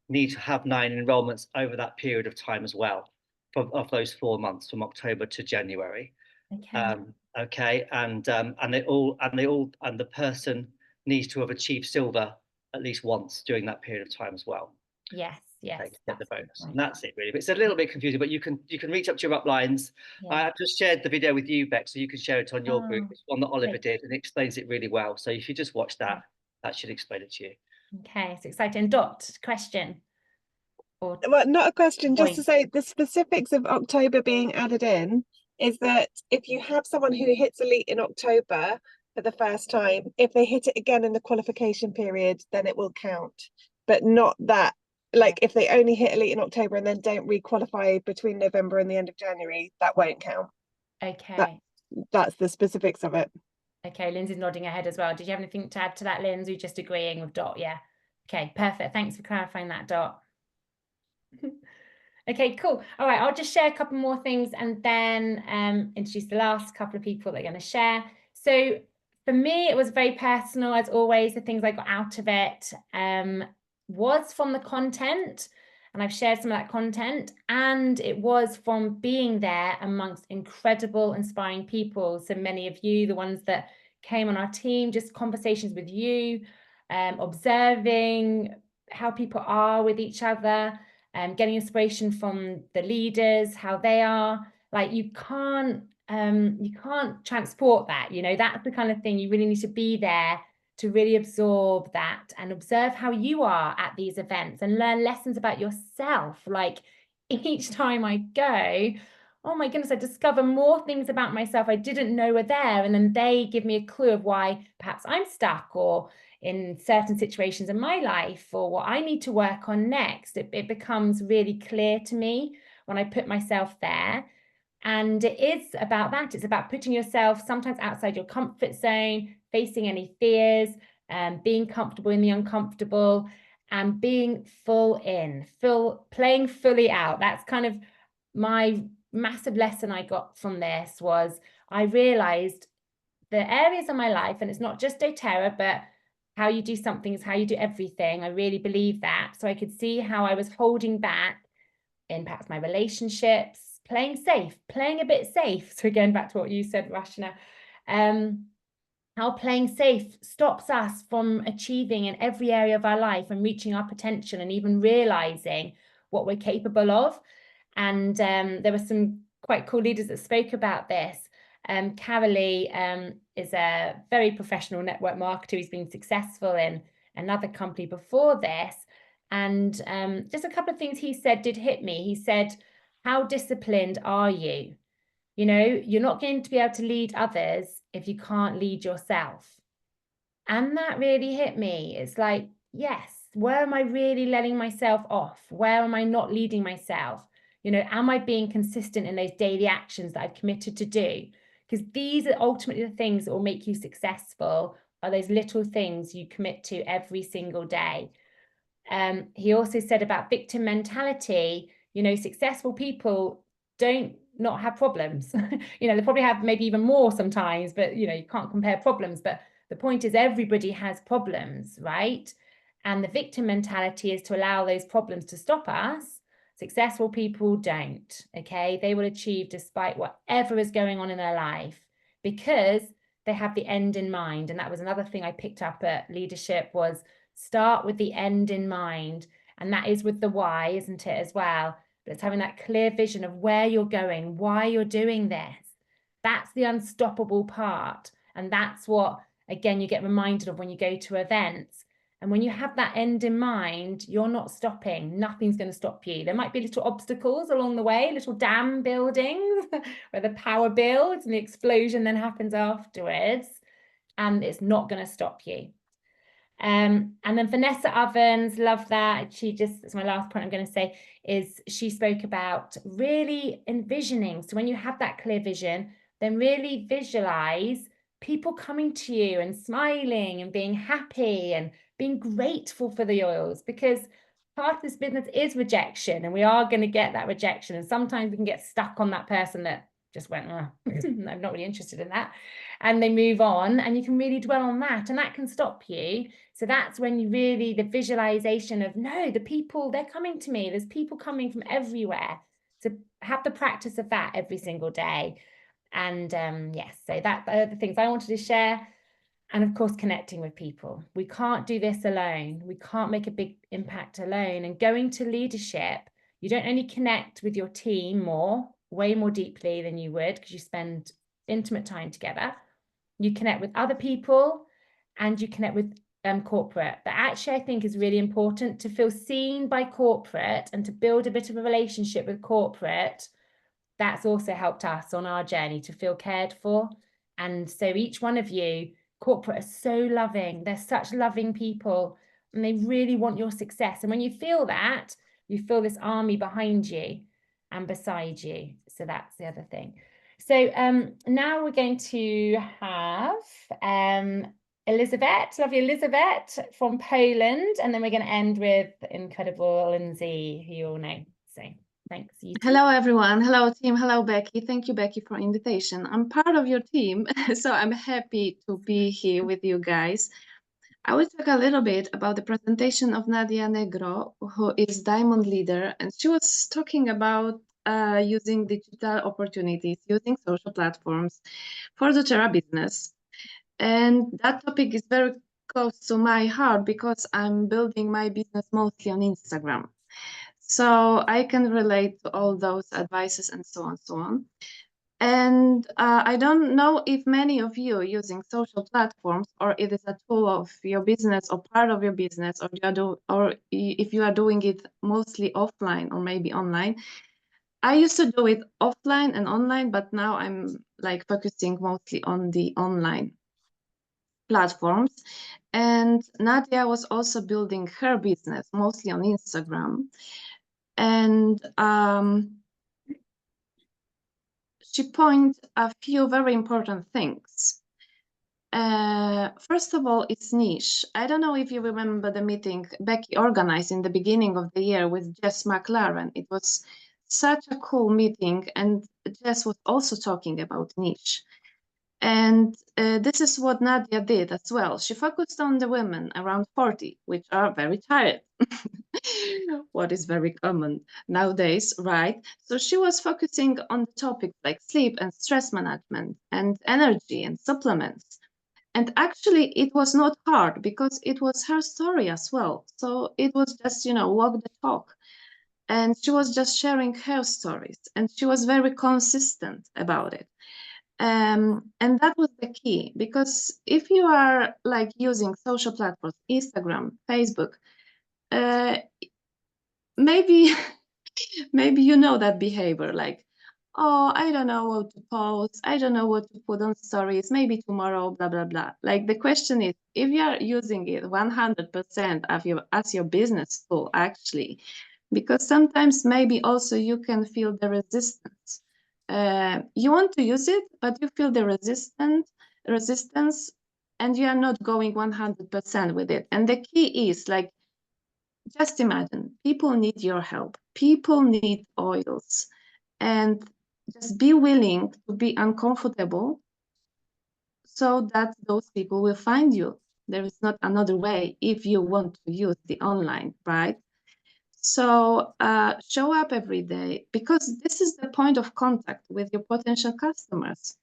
need to have 9 enrollments over that period of time as well, of those 4 months from October to January. Okay. And the person needs to have achieved silver at least once during that period of time as well. Yes. To get the bonus. And that's it really. But it's a little bit confusing, but you can reach up to your uplines. I've just shared the video with you, Bex, so you can share it on your group. It's one that Oliver did, and it explains it really well. So if you just watch that, that should explain it to you. Okay, it's exciting. Dot, question? Well, not a question, just to say the specifics of October being added in is that if you have someone who hits elite in October for the first time, if they hit it again in the qualification period, then it will count. But not that, like if they only hit elite in October and then don't re-qualify between November and the end of January, that won't count. Okay. That's the specifics of it. Okay, Lindsay's nodding her head as well. Did you have anything to add to that, Lindsay? You're just agreeing with Dot, yeah. Okay, perfect. Thanks for clarifying that, Dot. Okay, cool. All right, I'll just share a couple more things and then introduce the last couple of people that are going to share. So for me, it was very personal, as always. The things I got out of it was from the content, and I've shared some of that content, and it was from being there amongst incredible, inspiring people. So many of you, the ones that came on our team, just conversations with you, observing how people are with each other, getting inspiration from the leaders, how they are. Like you can't transport that, you know. That's the kind of thing you really need to be there to really absorb that and observe how you are at these events and learn lessons about yourself. Like each time I go, oh my goodness, I discover more things about myself I didn't know were there, and then they give me a clue of why perhaps I'm stuck or in certain situations in my life, or what I need to work on next. It becomes really clear to me when I put myself there. And it is about that. It's about putting yourself sometimes outside your comfort zone, facing any fears, being comfortable in the uncomfortable, and being playing fully out. That's kind of my massive lesson I got from this. Was I realized the areas of my life, and it's not just doTERRA, but how you do something is how you do everything. I really believe that. So I could see how I was holding back in perhaps my relationships, playing a bit safe. So again, back to what you said, Rashna, how playing safe stops us from achieving in every area of our life and reaching our potential and even realizing what we're capable of. And there were some quite cool leaders that spoke about this. Carolee is a very professional network marketer who's been successful in another company before this. And just a couple of things he said did hit me. He said, how disciplined are you? You know, you're not going to be able to lead others if you can't lead yourself. And that really hit me. It's like, yes, where am I really letting myself off? Where am I not leading myself? You know, am I being consistent in those daily actions that I've committed to do? Because these are ultimately the things that will make you successful, are those little things you commit to every single day. He also said about victim mentality, you know, successful people don't not have problems. You know, they probably have maybe even more sometimes, but, you know, you can't compare problems. But the point is everybody has problems, right? And the victim mentality is to allow those problems to stop us. Successful people don't, okay? They will achieve despite whatever is going on in their life because they have the end in mind. And that was another thing I picked up at leadership was start with the end in mind. And that is with the why, isn't it, as well? But it's having that clear vision of where you're going, why you're doing this. That's the unstoppable part. And that's what, again, you get reminded of when you go to events. And when you have that end in mind, you're not stopping. Nothing's going to stop you. There might be little obstacles along the way, little dam buildings where the power builds and the explosion then happens afterwards. And it's not going to stop you. And then Vanessa Ovens, love that. She just, that's my last point I'm going to say, is she spoke about really envisioning. So when you have that clear vision, then really visualize people coming to you and smiling and being happy and being grateful for the oils, because part of this business is rejection and we are going to get that rejection. And sometimes we can get stuck on that person that just went, oh, I'm not really interested in that. And they move on and you can really dwell on that and that can stop you. So that's when you really, the visualization of, no, the people, they're coming to me. There's people coming from everywhere. So have the practice of that every single day. And yes, so that are the things I wanted to share. And of course, connecting with people. We can't do this alone. We can't make a big impact alone. And going to leadership, you don't only connect with your team more, way more deeply than you would because you spend intimate time together. You connect with other people and you connect with corporate. But actually, I think is really important to feel seen by corporate and to build a bit of a relationship with corporate. That's also helped us on our journey to feel cared for. And so each one of you, corporate, are so loving. They're such loving people and they really want your success. And when you feel that, you feel this army behind you and beside you. So that's the other thing. So now we're going to have Elizabeth, lovely Elizabeth from Poland. And then we're going to end with incredible Lindsay, who you all know. So thanks. You too. Hello, everyone. Hello, team. Hello, Becky. Thank you, Becky, for invitation. I'm part of your team, so I'm happy to be here with you guys. I will talk a little bit about the presentation of Nadia Negro, who is Diamond Leader, and she was talking about using digital opportunities, using social platforms for the doTERRA business. And that topic is very close to my heart because I'm building my business mostly on Instagram. So I can relate to all those advices and so on, so on. And I don't know if many of you are using social platforms or it is a tool of your business or part of your business, or if you are doing it mostly offline or maybe online. I used to do it offline and online, but now I'm like focusing mostly on the online platforms. And Nadia was also building her business mostly on Instagram. And she pointed a few very important things. First of all, it's niche. I don't know if you remember the meeting Becky organized in the beginning of the year with Jess McLaren. It was such a cool meeting, and Jess was also talking about niche. And this is what Nadia did as well. She focused on the women around 40, which are very tired. What is very common nowadays, right? So she was focusing on topics like sleep and stress management and energy and supplements. And actually, it was not hard because it was her story as well. So it was just, walk the talk. And she was just sharing her stories. And she was very consistent about it. And that was the key, because if you are like using social platforms, Instagram, Facebook, maybe maybe you know that behavior, like, oh, I don't know what to post, I don't know what to put on stories, maybe tomorrow, blah blah blah. Like, the question is, if you are using it 100% as your business tool, actually, because sometimes maybe also you can feel the resistance. You want to use it, but you feel the resistance, and you are not going 100% with it. And the key is, like, just imagine, people need your help. People need oils. And just be willing to be uncomfortable so that those people will find you. There is not another way if you want to use the online, right? So show up every day, because this is the point of contact with your potential customers.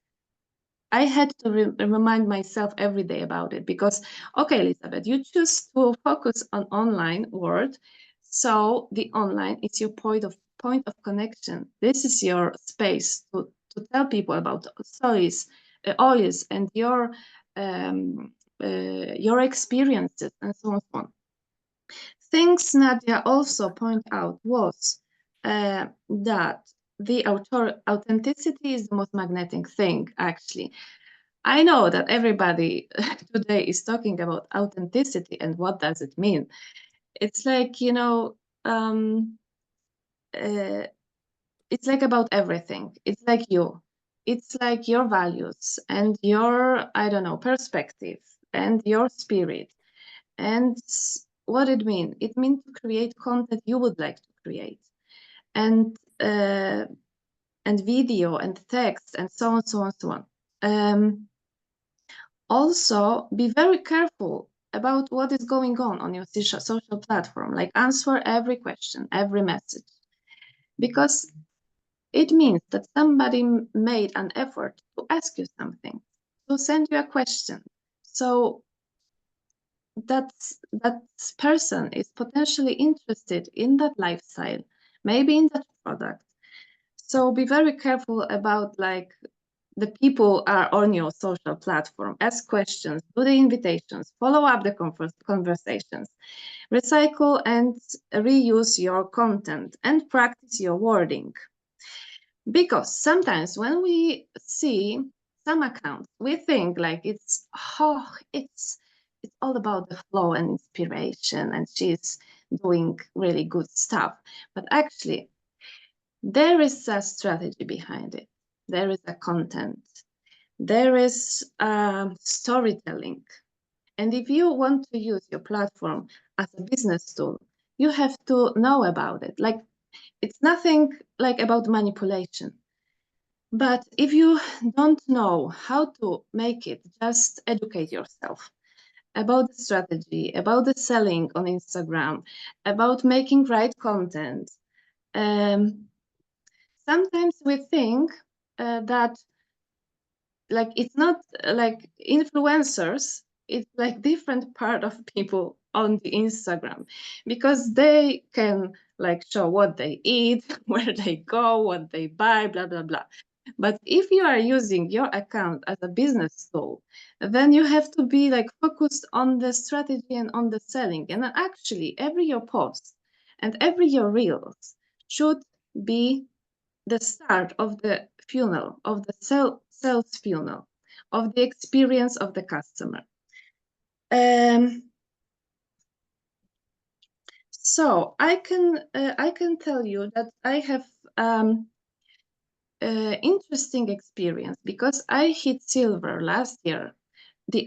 I had to remind myself every day about it, because, okay, Elizabeth, you choose to focus on online world. So the online is your point of connection. This is your space to tell people about stories, oils, and your experiences, and so on and so on. Things Nadia also point out was that the authenticity is the most magnetic thing, actually. I know that everybody today is talking about authenticity and what does it mean. It's like, you know, it's like about everything. It's like you. It's like your values and your, I don't know, perspective and your spirit. And what it means? It means to create content you would like to create. And video and text and so on, so on, so on. Also, be very careful about what is going on your social platform. Like, answer every question, every message, because it means that somebody made an effort to ask you something, to send you a question. So that person is potentially interested in that lifestyle, maybe in that product. So be very careful about, like, the people are on your social platform. Ask questions, do the invitations, follow up the conversations, recycle and reuse your content, and practice your wording. Because sometimes when we see some accounts, we think like it's all about the flow and inspiration, and she's doing really good stuff. But actually, there is a strategy behind it. There is a content. There is storytelling. And if you want to use your platform as a business tool, you have to know about it. Like, it's nothing like about manipulation. But if you don't know how to make it, just educate yourself about the strategy, about the selling on Instagram, about making right content. Sometimes we think that, like, it's not like influencers, it's like different part of people on the Instagram, because they can like show what they eat, where they go, what they buy, blah blah blah. But if you are using your account as a business tool, then you have to be like focused on the strategy and on the selling. And actually, every your post and every your reels should be the start of the funnel, of the sales funnel, of the experience of the customer. So I can tell you that I have interesting experience, because I hit silver last year,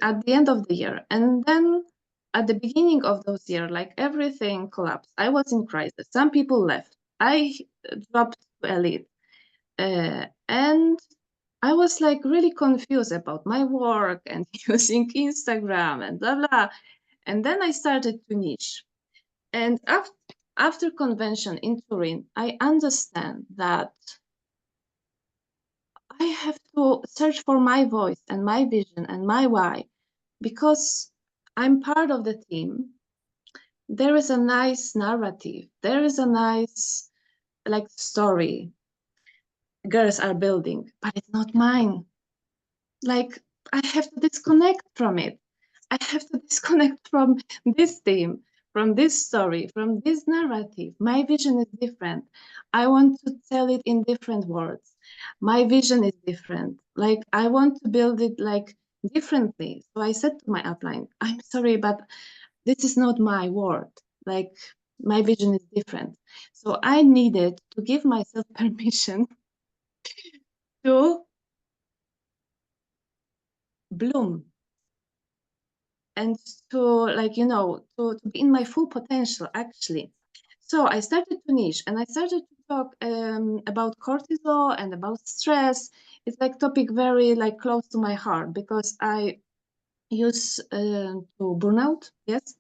at the end of the year, and then at the beginning of those year, like, everything collapsed. I was in crisis. Some people left. I dropped to elite. And I was like really confused about my work and using Instagram and blah blah. And then I started to niche. And after convention in Turin, I understand that I have to search for my voice and my vision and my why, because I'm part of the team. There is a nice narrative. There is a nice, like, story girls are building, but it's not mine. like I have to disconnect from it. I have to disconnect from this theme, from this story, from this narrative. My vision is different. I want to tell it in different words. My vision is different. Like I want to build it like differently. So I said to my upline, I'm sorry, but this is not my word. Like my vision is different. So I needed to give myself permission to bloom and to, like, you know, to be in my full potential actually. So I started to niche and I started to talk about cortisol and about stress. It's like topic very like close to my heart because I used to burnout, yes,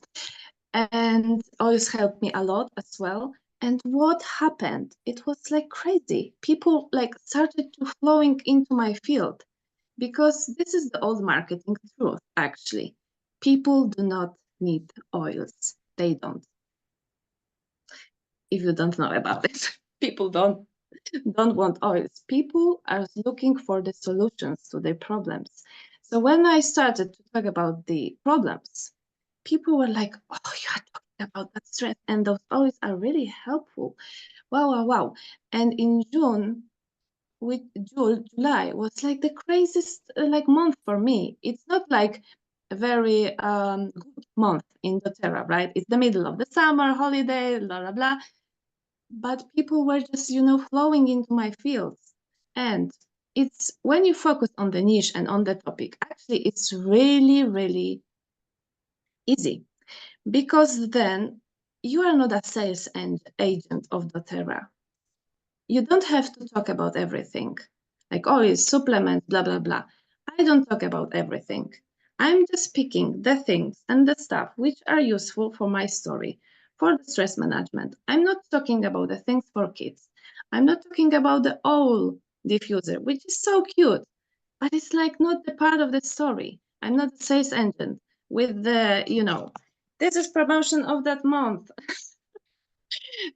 and always helped me a lot as well. And what happened? It was like crazy. People like started to flowing into my field because this is the old marketing truth actually. People do not need oils. They don't. If you don't know about it, people don't want oils. People are looking for the solutions to their problems. So when I started to talk about the problems, people were like, oh, you are talking about that stress, and those oils are really helpful. Wow, wow, wow. And in June, with July was like the craziest like month for me. It's not like a very good month in doTERRA, right? It's the middle of the summer holiday, blah blah blah. But people were just, you know, flowing into my fields. And it's when you focus on the niche and on the topic, actually it's really, really easy because then you are not a sales and agent of doTERRA. You don't have to talk about everything, like, oh, it's supplements, blah, blah, blah. I don't talk about everything. I'm just picking the things and the stuff which are useful for my story, for the stress management. I'm not talking about the things for kids. I'm not talking about the oil diffuser, which is so cute, but it's like not the part of the story. I'm not a sales agent with the, you know, this is promotion of that month.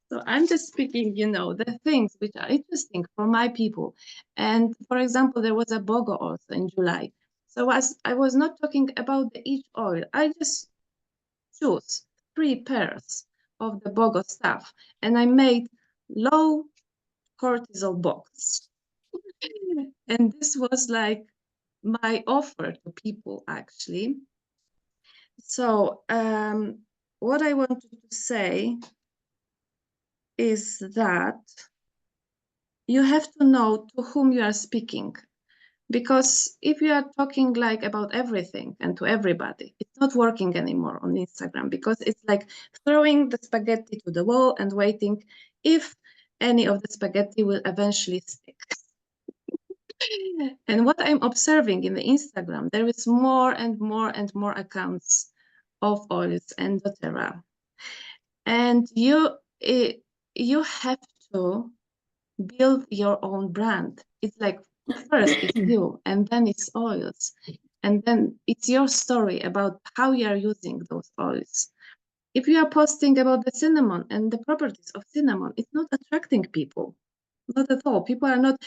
So I'm just speaking, you know, the things which are interesting for my people. And for example, there was a BOGO also in July. So as I was not talking about each oil, I just choose 3 pairs of the BOGO stuff and I made low cortisol box. And this was like my offer to people actually. So what I wanted to say is that you have to know to whom you are speaking, because if you are talking like about everything and to everybody, it's not working anymore on Instagram, because it's like throwing the spaghetti to the wall and waiting if any of the spaghetti will eventually stick. And what I'm observing in the Instagram, there is more and more and more accounts of oils and doTERRA, and you have to build your own brand. It's like first it's you, and then it's oils, and then it's your story about how you are using those oils. If you are posting about the cinnamon and the properties of cinnamon, it's not attracting people, not at all. People are not,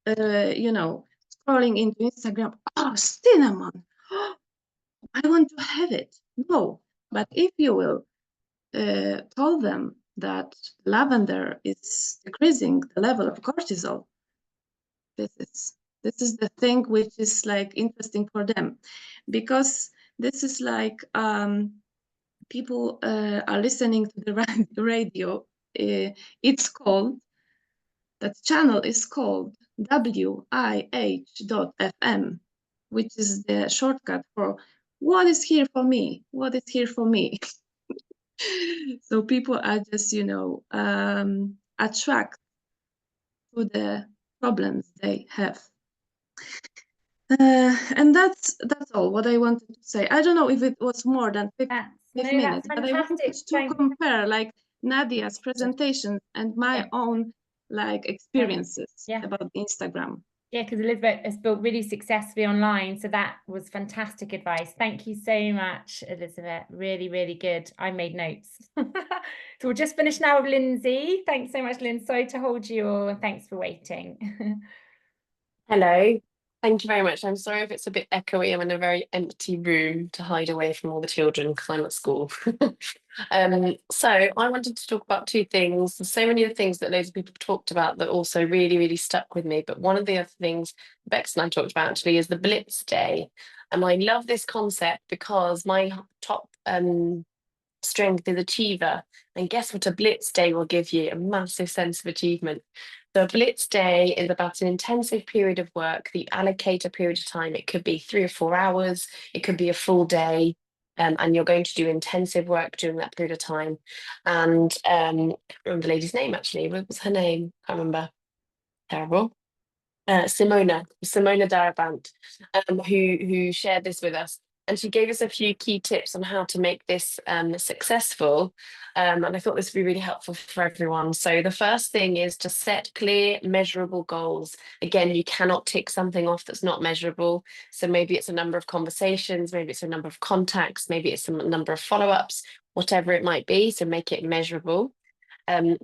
you know, scrolling into Instagram. Oh, cinnamon! Oh, I want to have it. No, but if you will tell them that lavender is decreasing the level of cortisol, this is the thing which is like interesting for them, because this is like people are listening to the radio. It's called, that channel is called WIH.FM, which is the shortcut for what is here for me, what is here for me. So people are just, you know, attracted to the problems they have. And that's all what I wanted to say. I don't know if it was more than 5 minutes, but I wanted to compare like Nadia's presentation and my own like experiences about Instagram. Yeah, because Elizabeth has built really successfully online. So that was fantastic advice. Thank you so much, Elizabeth. Really, really good. I made notes. So we'll just finish now with Lindsay. Thanks so much, Lynn. Sorry to hold you all, and thanks for waiting. Hello. Thank you very much. I'm sorry if it's a bit echoey. I'm in a very empty room to hide away from all the children because I'm at school. So I wanted to talk about two things. There's so many of the things that loads of people talked about that also really, really stuck with me. But one of the other things Bex and I talked about actually is the Blitz Day. And I love this concept because my top strength is achiever. And guess what a Blitz Day will give you? A massive sense of achievement. The Blitz Day is about an intensive period of work that you allocate a period of time. It could be 3 or 4 hours, it could be a full day, and you're going to do intensive work during that period of time. And I can't remember the lady's name actually. What was her name? Can't remember. Terrible. Simona Darabont, who shared this with us. And she gave us a few key tips on how to make this successful. And I thought this would be really helpful for everyone. So the first thing is to set clear, measurable goals. Again, you cannot tick something off that's not measurable. So maybe it's a number of conversations, maybe it's a number of contacts, maybe it's a number of follow-ups, whatever it might be. So make it measurable.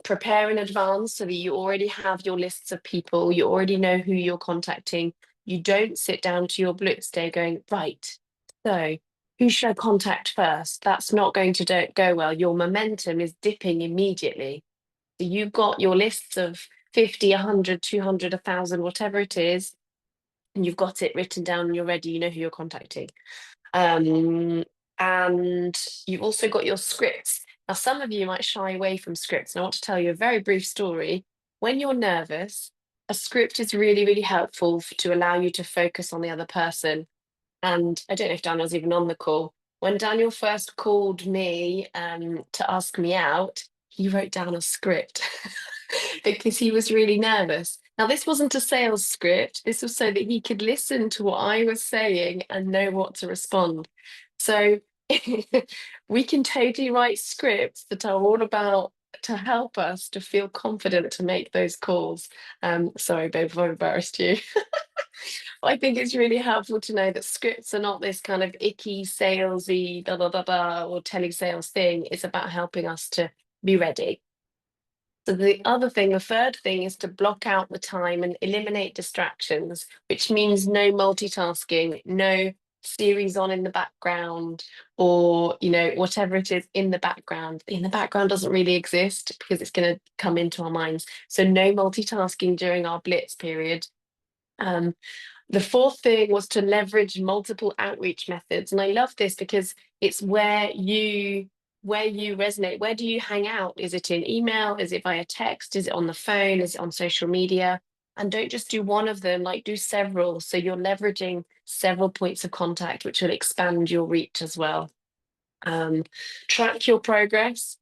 Prepare in advance so that you already have your lists of people, you already know who you're contacting. You don't sit down to your Blitz Day going, right, so who should I contact first? That's not going to go well. Your momentum is dipping immediately. So you've got your lists of 50, 100, 200, 1,000, whatever it is, and you've got it written down and you're ready, you know who you're contacting. And you've also got your scripts. Now, some of you might shy away from scripts, and I want to tell you a very brief story. When you're nervous, a script is really, really helpful to allow you to focus on the other person. And I don't know if Daniel's even on the call. When Daniel first called me to ask me out, he wrote down a script because he was really nervous. Now, this wasn't a sales script. This was so that he could listen to what I was saying and know what to respond. So we can totally write scripts that are all about to help us to feel confident to make those calls. Sorry, babe, if I embarrassed you. I think it's really helpful to know that scripts are not this kind of icky, salesy, da da da da, or telesales thing. It's about helping us to be ready. So the third thing is to block out the time and eliminate distractions, which means no multitasking, no series on in the background, or whatever it is in the background. In the background doesn't really exist because it's going to come into our minds. So no multitasking during our Blitz period. The fourth thing was to leverage multiple outreach methods. And I love this because it's where you resonate. Where do you hang out? Is it in email? Is it via text? Is it on the phone? Is it on social media? And don't just do one of them, like do several. So you're leveraging several points of contact, which will expand your reach as well. Track your progress.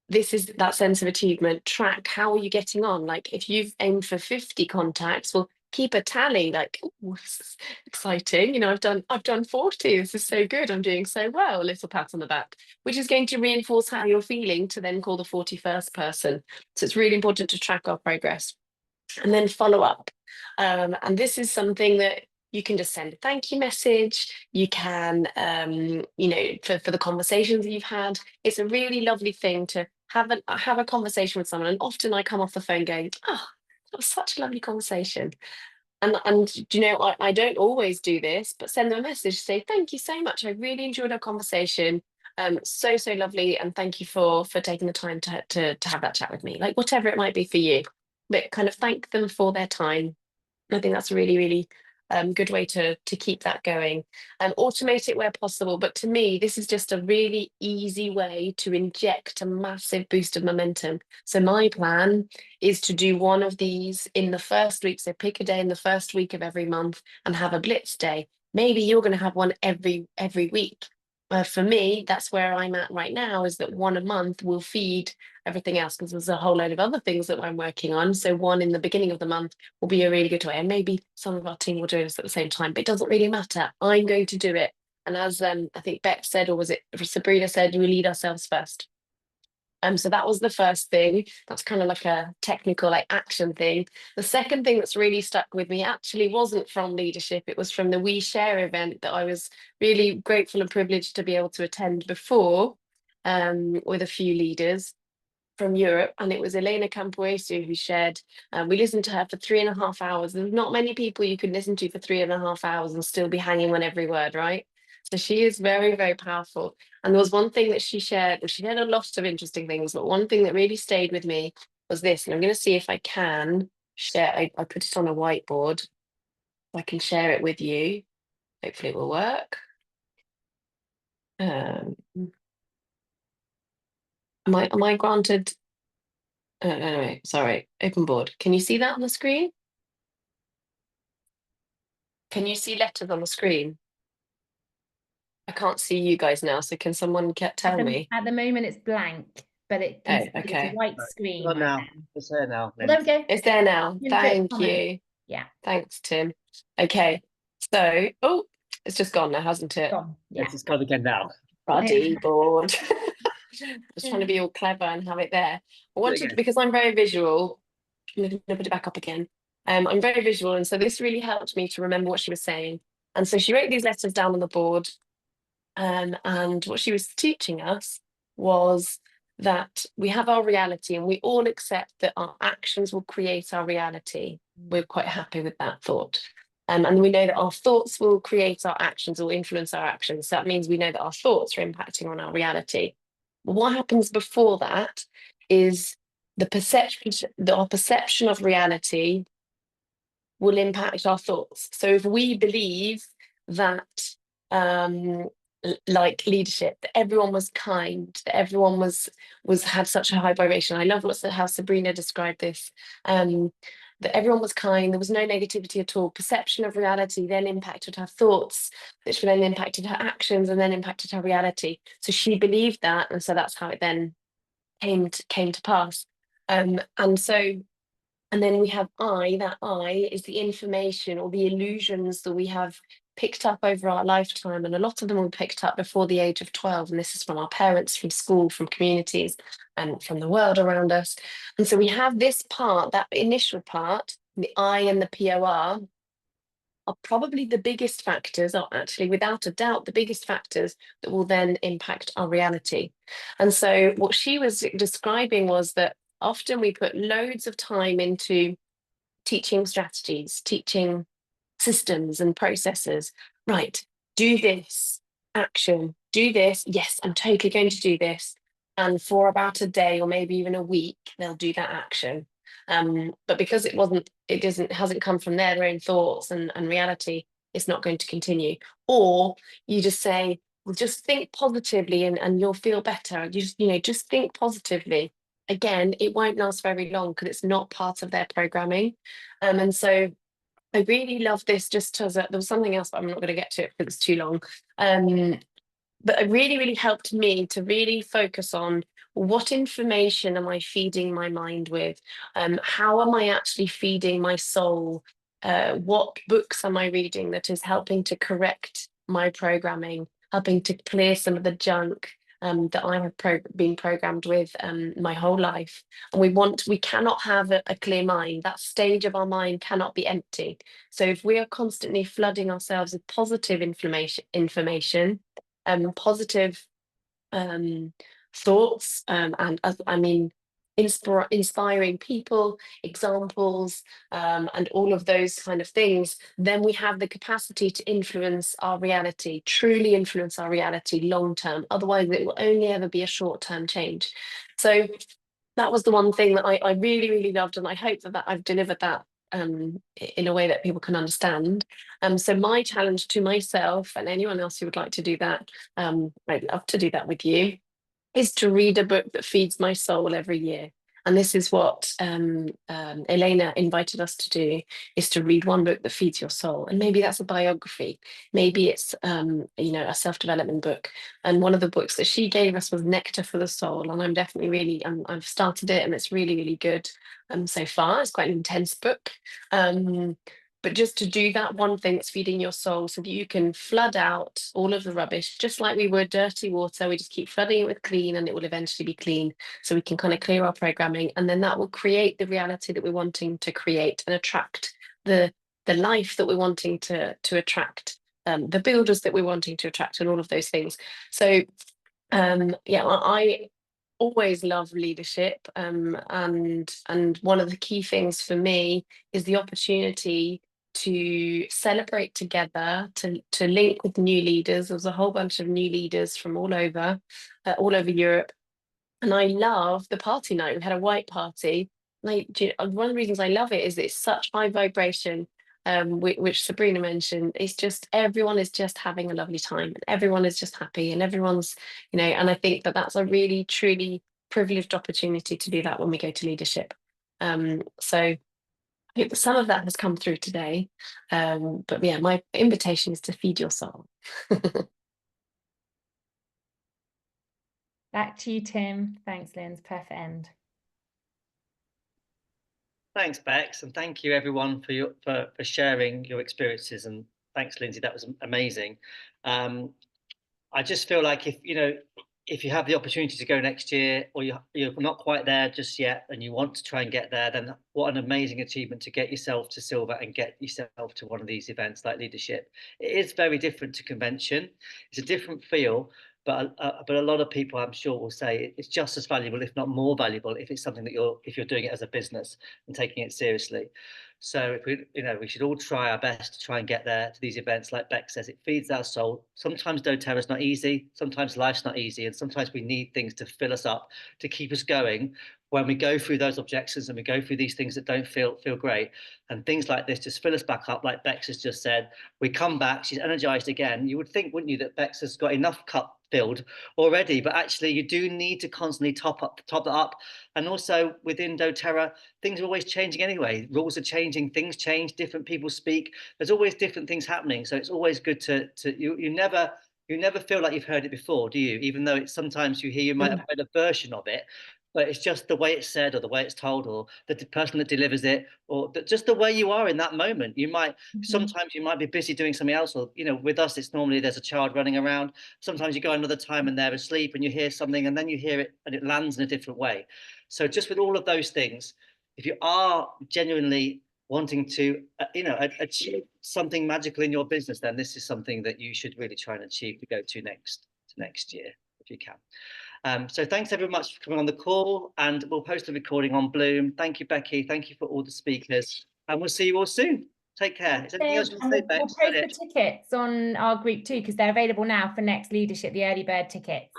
This is that sense of achievement. Track, how are you getting on? Like if you've aimed for 50 contacts, well, keep a tally, like, oh, this is exciting. I've done 40. This is so good. I'm doing so well. A little pat on the back, which is going to reinforce how you're feeling to then call the 41st person. So it's really important to track our progress and then follow up. And this is something that you can just send a thank you message. You can, for the conversations you've had, it's a really lovely thing to have a conversation with someone. And often I come off the phone going, oh, that was such a lovely conversation. And I don't always do this, but send them a message, say, thank you so much. I really enjoyed our conversation. So lovely. And thank you for taking the time to have that chat with me, like whatever it might be for you, but kind of thank them for their time. I think that's a really, really good way to keep that going, and automate it where possible. But to me, this is just a really easy way to inject a massive boost of momentum. So my plan is to do one of these in the first week. So pick a day in the first week of every month and have a Blitz Day. Maybe you're going to have one every week. For me, that's where I'm at right now, is that one a month will feed everything else, because there's a whole load of other things that I'm working on. So one in the beginning of the month will be a really good way. And maybe some of our team will do this at the same time, but it doesn't really matter. I'm going to do it. And as I think Beck said, or was it Sabrina said, we lead ourselves first. So that was the first thing. That's kind of like a technical, like action thing. The second thing that's really stuck with me actually wasn't from leadership. It was from the We Share event that I was really grateful and privileged to be able to attend before, with a few leaders. from Europe, and it was Elena Campoesu who shared. We listened to her for 3.5 hours. There's not many people you can listen to for 3.5 hours and still be hanging on every word, right? So she is very, very powerful. And there was one thing that she shared, and she had a lot of interesting things, but one thing that really stayed with me was this, and I'm going to see if I can share. I put it on a whiteboard. I can share it with you. Hopefully it will work. Am I granted? No, sorry, open board. Can you see that on the screen? Can you see letters on the screen? I can't see you guys now, so can someone tell me? At the moment, it's blank, but it can see okay. it's a white screen Well, right now now. it's there now. Well, there we go. It's there now. You can put Thank comment. you. Yeah. Thanks, Tim. Okay, so it's just gone now, hasn't it? Gone. Yeah. Yes, it's gone again now. Bloody board. Just trying to be all clever and have it there. I wanted, again. because I'm very visual, I'm going to put it back up again. I'm very visual, and so this really helped me to remember what she was saying. And so she wrote these letters down on the board, and what she was teaching us was that we have our reality, and we all accept that our actions will create our reality. We're quite happy with that thought. And we know that our thoughts will create our actions or influence our actions. So that means we know that our thoughts are impacting on our reality. But what happens before that is our perception of reality will impact our thoughts. So if we believe that, like leadership, that everyone was kind, that everyone had such a high vibration. I love how Sabrina described this. That everyone was kind, there was no negativity at all. Perception of reality then impacted her thoughts, which then impacted her actions, and then impacted her reality. So she believed that, and so that's how it then came to pass. And then we have that I is the information or the illusions that we have picked up over our lifetime, and a lot of them were picked up before the age of 12, and this is from our parents, from school, from communities, and from the world around us. And so we have this part, that initial part, the I and the POR, are probably the biggest factors, are actually without a doubt the biggest factors that will then impact our reality. And so what she was describing was that often we put loads of time into teaching strategies, teaching systems and processes. Right, do this, action, do this. Yes, I'm totally going to do this. And for about a day or maybe even a week, they'll do that action. But because it hasn't come from their own thoughts and reality, it's not going to continue. Or you just say, well, just think positively and you'll feel better. Just think positively. Again, it won't last very long because it's not part of their programming. And so I really love this, just as there was something else, but I'm not going to get to it because it's too long. But it really, really helped me to really focus on what information am I feeding my mind with? How am I actually feeding my soul? What books am I reading that is helping to correct my programming, helping to clear some of the junk that I have been programmed with my whole life? And we cannot have a clear mind. That stage of our mind cannot be empty. So if we are constantly flooding ourselves with positive information, positive thoughts, and inspiring people, examples, and all of those kind of things, then we have the capacity to influence our reality, truly influence our reality long term. Otherwise, it will only ever be a short-term change. So that was the one thing that I really, really loved, and I hope that I've delivered that in a way that people can understand. So my challenge to myself and anyone else who would like to do that, I'd love to do that with you, is to read a book that feeds my soul every year. And this is what Elena invited us to do, is to read one book that feeds your soul. And maybe that's a biography. Maybe it's, a self-development book. And one of the books that she gave us was Nectar for the Soul. And I'm definitely I've started it and it's really, really good so far. It's quite an intense book. But just to do that one thing that's feeding your soul so that you can flood out all of the rubbish, just like we would dirty water, we just keep flooding it with clean and it will eventually be clean. So we can kind of clear our programming, and then that will create the reality that we're wanting to create and attract the life that we're wanting to attract, the builders that we're wanting to attract, and all of those things. So I always love leadership, and one of the key things for me is the opportunity to celebrate together, to link with new leaders. There was a whole bunch of new leaders from all over Europe, and I love the party night. We had a white party. Like, one of the reasons I love it is it's such high vibration, which Sabrina mentioned. It's just everyone is just having a lovely time, and everyone is just happy, and everyone's, and I think that that's a really truly privileged opportunity to do that when we go to leadership. So I hope some of that has come through today. But yeah, my invitation is to feed your soul. Back to you, Tim. Thanks, Linz. Perfect end. Thanks, Bex, and thank you everyone for sharing your experiences, and thanks, Lindsay. That was amazing. I just feel like if you have the opportunity to go next year, or you're not quite there just yet, and you want to try and get there, then what an amazing achievement to get yourself to silver and get yourself to one of these events like leadership. It is very different to convention. It's a different feel. But a lot of people, I'm sure, will say it's just as valuable, if not more valuable, if it's something that if you're doing it as a business and taking it seriously. So we should all try our best to try and get there to these events. Like Beck says, it feeds our soul. Sometimes doTERRA is not easy. Sometimes life's not easy, and sometimes we need things to fill us up, to keep us going when we go through those objections and we go through these things that don't feel great. And things like this just fill us back up. Like Bex has just said, we come back, she's energized again. You would think, wouldn't you, that Bex has got enough cup filled already, but actually you do need to constantly top that up. And also within doTERRA, things are always changing anyway. Rules are changing, things change, different people speak. There's always different things happening. So it's always good you never feel like you've heard it before, do you? Even though it's sometimes you might have heard a version of it, but it's just the way it's said, or the way it's told, or the person that delivers it, or just the way you are in that moment. You might sometimes you might be busy doing something else, or with us it's normally there's a child running around. Sometimes you go another time and they're asleep, and you hear something, and then you hear it and it lands in a different way. So just with all of those things, if you are genuinely wanting to achieve something magical in your business, then this is something that you should really try and achieve to go to next year if you can. So thanks everyone much for coming on the call, and we'll post the recording on Bloom. Thank you, Becky. Thank you for all the speakers, and we'll see you all soon. Take care. Is anything else you want to say, Bex? We'll post the tickets on our group too, because they're available now for next leadership, the early bird tickets.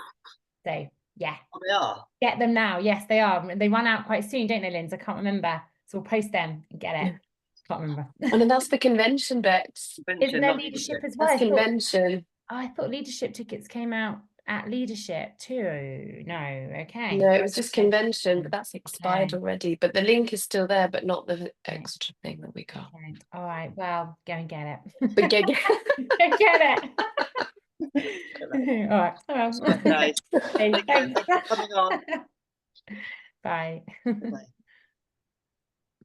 So yeah. Oh, they are? Get them now. Yes, they are. They run out quite soon, don't they, Linz? I can't remember. So we'll post them and get it. Can't remember. And then that's the convention, Bex. Isn't there leadership as well? That's convention. I thought leadership tickets came out at leadership too. No, okay. No, it was just convention, but that's expired already. But the link is still there, but not the extra thing that we got. Okay. All right, well, go and get it. But get it. All right. Nice. Thanks for coming on. Bye. Bye.